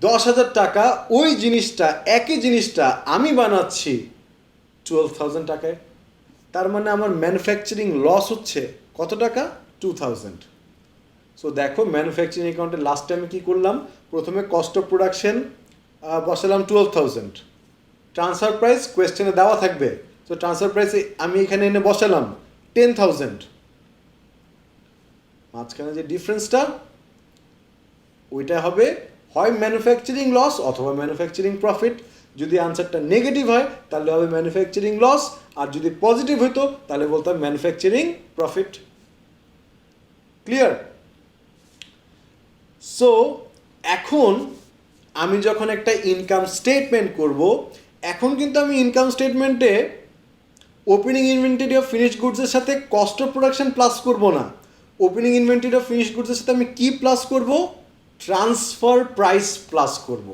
10,000 টাকা, ওই জিনিসটা একই জিনিসটা আমি বানাচ্ছি 12,000 টাকায়। তার মানে আমার ম্যানুফ্যাকচারিং লস হচ্ছে কত টাকা? 2,000। সো দেখো ম্যানুফ্যাকচারিং অ্যাকাউন্টে লাস্ট টাইমে কী করলাম, প্রথমে কস্ট অফ প্রোডাকশন বসালাম 12,000, ট্রান্সফার প্রাইস কোয়েশ্চেনে দেওয়া থাকবে, সো ট্রান্সফার প্রাইস আমি এখানে এনে বসালাম 10,000। মাঝখানে যে ডিফারেন্সটা ওইটা হবে হয় ম্যানুফ্যাকচারিং লস অথবা ম্যানুফ্যাকচারিং প্রফিট। যদি আনসারটা নেগেটিভ হয় তাহলে হবে ম্যানুফ্যাকচারিং লস, আর যদি পজিটিভ হতো তাহলে বলতাম ম্যানুফ্যাকচারিং প্রফিট। ক্লিয়ার? সো এখন আমি যখন একটা ইনকাম স্টেটমেন্ট করব, এখন কিন্তু আমি ইনকাম স্টেটমেন্টে ওপেনিং ইনভেন্টরি অফ ফিনিশড গুডসের সাথে কস্ট অফ প্রোডাকশন প্লাস করব না। ওপেনিং ইনভেন্টরি অফ ফিনিশড গুডসের সাথে আমি কি প্লাস করব? ট্রান্সফার প্রাইস প্লাস করব।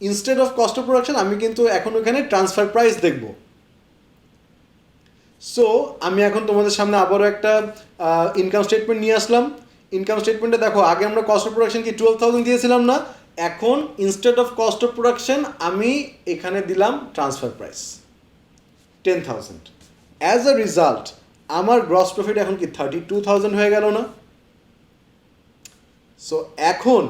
Instead of cost of production আমি কিন্তু এখন ওখানে ট্রান্সফার প্রাইস দেখব। সো আমি এখন তোমাদের সামনে আবারও একটা ইনকাম স্টেটমেন্ট নিয়ে আসলাম। ইনকাম স্টেটমেন্টে দেখো আগে আমরা কস্ট অফ প্রোডাকশন কি 12,000 দিয়েছিলাম না, এখন instead of cost of production আমি এখানে দিলাম transfer price 10,000। As a result আমার গ্রস প্রফিট এখন কি 32,000 হয়ে গেল না? সো এখন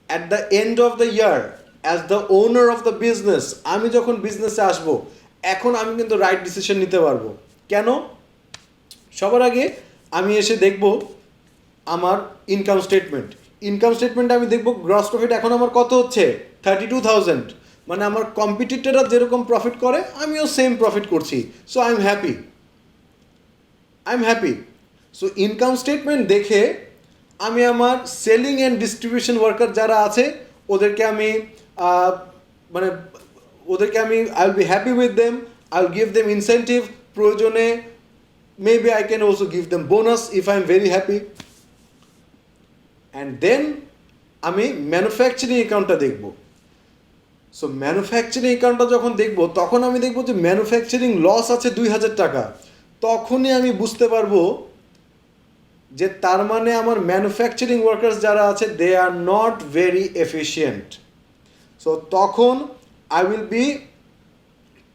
at the end of the year as the owner of the business, আমি যখন বিজনেসে আসবো এখন আমি কিন্তু রাইট ডিসিশন নিতে পারবো। কেন? সবার আগে আমি এসে দেখব আমার ইনকাম স্টেটমেন্টে আমি দেখব গ্রস প্রফিট এখন আমার কত হচ্ছে? 32,000। মানে আমার কম্পিটিটররা যেরকম প্রফিট করে আমিও সেম প্রফিট করছি, so I am happy. So income statement দেখে আমি আমার সেলিং অ্যান্ড ডিস্ট্রিবিউশন ওয়ার্কার যারা আছে ওদেরকে আমি I will be happy with them, I will give them incentive, প্রয়োজনে maybe I can also give them bonus if I am very happy. And then আমি manufacturing অ্যাকাউন্টটা দেখব। সো ম্যানুফ্যাকচারিং অ্যাকাউন্টটা যখন দেখব তখন আমি দেখব যে ম্যানুফ্যাকচারিং লস আছে 2,000 টাকা। তখনই আমি বুঝতে পারবো যে তার মানে আমার ম্যানুফ্যাকচারিং ওয়ার্কার্স যারা আছে they are not very efficient. So তখন I will be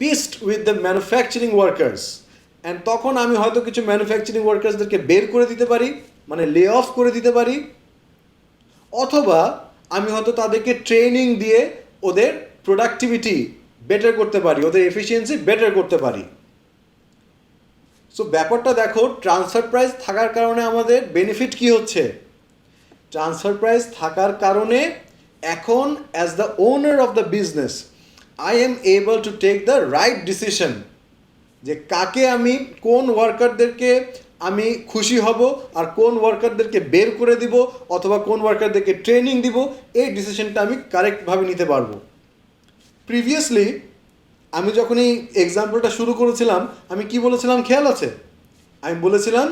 pissed with the manufacturing workers, and তখন আমি হয়তো কিছু ম্যানুফ্যাকচারিং ওয়ার্কার্সদেরকে বের করে দিতে পারি, মানে লে অফ করে দিতে পারি, অথবা আমি হয়তো তাদেরকে ট্রেনিং দিয়ে ওদের প্রোডাক্টিভিটি বেটার করতে পারি, ওদের এফিসিয়েন্সি বেটার করতে পারি। সো ব্যাপারটা দেখো, ট্রান্সফার প্রাইস থাকার কারণে আমাদের বেনিফিট কি হচ্ছে? ট্রান্সফার প্রাইস থাকার কারণে এখন as the owner of the business I am able to take the right decision, যে কাকে আমি, কোন ওয়ার্কারদেরকে আমি খুশি হব আর কোন ওয়ার্কারদেরকে বের করে দিব অথবা কোন ওয়ার্কারদেরকে ট্রেনিং দিব, এই ডিসিশনটা আমি কারেক্টভাবে নিতে পারবো। প্রিভিয়াসলি আমি যখন এই এক্সাম্পলটা শুরু করেছিলাম আমি কি বলেছিলাম খেয়াল আছে? আমি বলেছিলাম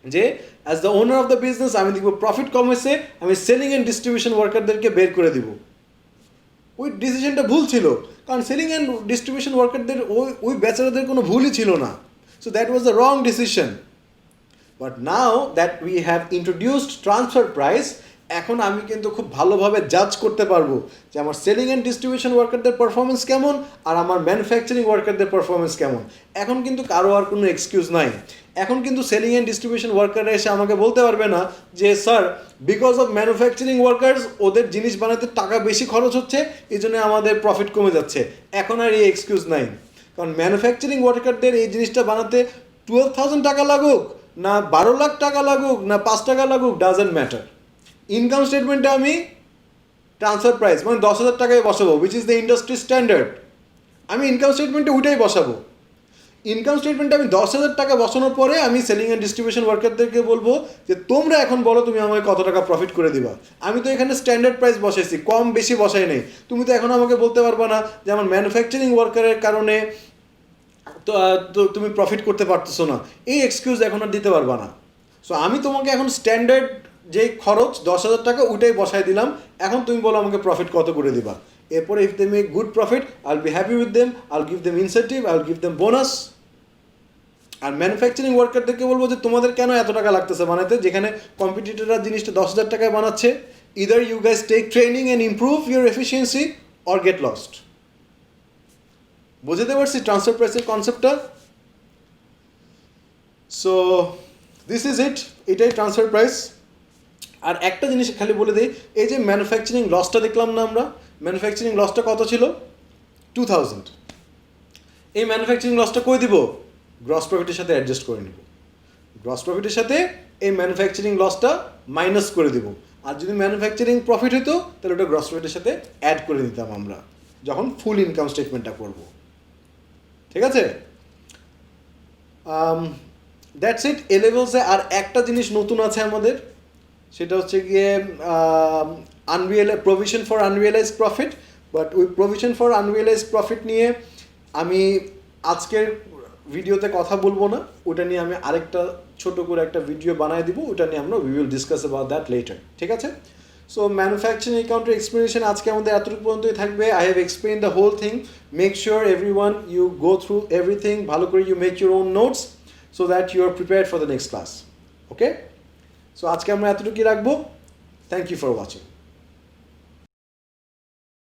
যে as the owner of the business আমি দেখব প্রফিট কম হয়েছে, আমি সেলিং অ্যান্ড ডিস্ট্রিবিউশন ওয়ার্কারদেরকে বের করে দিব। ওই ডিসিশনটা ভুল ছিল, কারণ সেলিং অ্যান্ড ডিস্ট্রিবিউশন ওয়ার্কারদের ওই বেচারাদের কোনো ভুলই ছিল না। So that was the wrong decision. But now that we have introduced transfer price, এখন আমি কিন্তু খুব ভালোভাবে জাজ করতে পারবো যে আমার সেলিং অ্যান্ড ডিস্ট্রিবিউশন ওয়ার্কারদের পারফরমেন্স কেমন আর আমার ম্যানুফ্যাকচারিং ওয়ার্কারদের পারফরমেন্স কেমন। এখন কিন্তু কারো আর কোনো এক্সকিউজ নাই। এখন কিন্তু সেলিং অ্যান্ড ডিস্ট্রিবিউশন ওয়ার্কাররা এসে আমাকে বলতে পারবে না যে sir because of manufacturing workers ওদের জিনিস বানাতে টাকা বেশি খরচ হচ্ছে, এই জন্য আমাদের প্রফিট কমে যাচ্ছে। এখন আর এই এক্সকিউজ নাই, কারণ ম্যানুফ্যাকচারিং ওয়ার্কারদের এই জিনিসটা বানাতে 12,000 টাকা লাগুক না 12 লাখ টাকা লাগুক না 5 টাকা লাগুক, ডাজেন্ট ম্যাটার। ইনকাম স্টেটমেন্টে আমি ট্রান্সফার প্রাইস মানে 10,000 টাকায় বসাবো, which is the industry standard. আমি ইনকাম স্টেটমেন্টে ওইটাই বসাবো। ইনকাম স্টেটমেন্টে আমি 10,000 টাকা বসানোর পরে আমি সেলিং অ্যান্ড ডিস্ট্রিবিউশন ওয়ার্কারদেরকে বলবো যে তোমরা এখন বলো তুমি আমাকে কত টাকা প্রফিট করে দিবা। আমি তো এখানে স্ট্যান্ডার্ড প্রাইস বসাইছি, কম বেশি বসাই নেই। তুমি তো এখন আমাকে বলতে পারবা না যে আমার ম্যানুফ্যাকচারিং ওয়ার্কারের কারণে তো তুমি প্রফিট করতে পারতেছো না, এই এক্সকিউজ এখন আর দিতে পারবা না। সো আমি তোমাকে এখন স্ট্যান্ডার্ড যে খরচ 10,000 টাকা ওইটাই বসাই দিলাম, এখন তুমি বলো আমাকে প্রফিট কত করে দিবা। এরপরে if they make good profit I will be happy with them, I will give them incentive, I will give them bonus. আর ম্যানুফ্যাকচারিং ওয়ার্কারদেরকে বলবো যে তোমাদের কেন এত টাকা লাগতেছে বানাতে, যেখানে কম্পিটিটররা জিনিসটা 10,000 টাকায় বানাচ্ছে। Either you guys take training and improve your efficiency or get lost. বুঝতে পারছি ট্রান্সফার প্রাইসের কনসেপ্টটা? সো দিস ইজ ইট, এটাই ট্রান্সফার প্রাইস। আর একটা জিনিস খালি বলে দিই, এই যে ম্যানুফ্যাকচারিং লসটা দেখলাম না আমরা, ম্যানুফ্যাকচারিং লসটা কত ছিল? 2,000। এই ম্যানুফ্যাকচারিং লসটা কই দিব? গ্রস প্রফিটের সাথে অ্যাডজাস্ট করে নেব। গ্রস প্রফিটের সাথে এই ম্যানুফ্যাকচারিং লসটা মাইনাস করে দিব। আর যদি ম্যানুফ্যাকচারিং প্রফিট হতো তাহলে ওটা গ্রস প্রফিটের সাথে অ্যাড করে দিতাম আমরা যখন ফুল ইনকাম স্টেটমেন্টটা করব। ঠিক আছে? That's it. এ লেভেলসে আর একটা জিনিস নতুন আছে আমাদের, সেটা হচ্ছে গিয়ে provision for unrealised profit. But ওই প্রভিশন ফর আনরিয়েলাইজ প্রফিট নিয়ে আমি আজকের ভিডিওতে কথা বলবো না, ওটা নিয়ে আমি আরেকটা ছোট করে একটা ভিডিও বানায় দিব, ওটা নিয়ে আমরা we will discuss about that letter. ঠিক আছে? সো ম্যানুফ্যাকচারিং অ্যাকাউন্টের এক্সপ্লেনেশন আজকে আমাদের এতটুকু পর্যন্তই থাকবে। I have explain the whole thing. Make sure everyone you go through everything, ভালো করে you make your own notes so that you are prepared for the next class. Okay? So আজকে আমরা এতটুকুই রাখবো। Thank you for watching.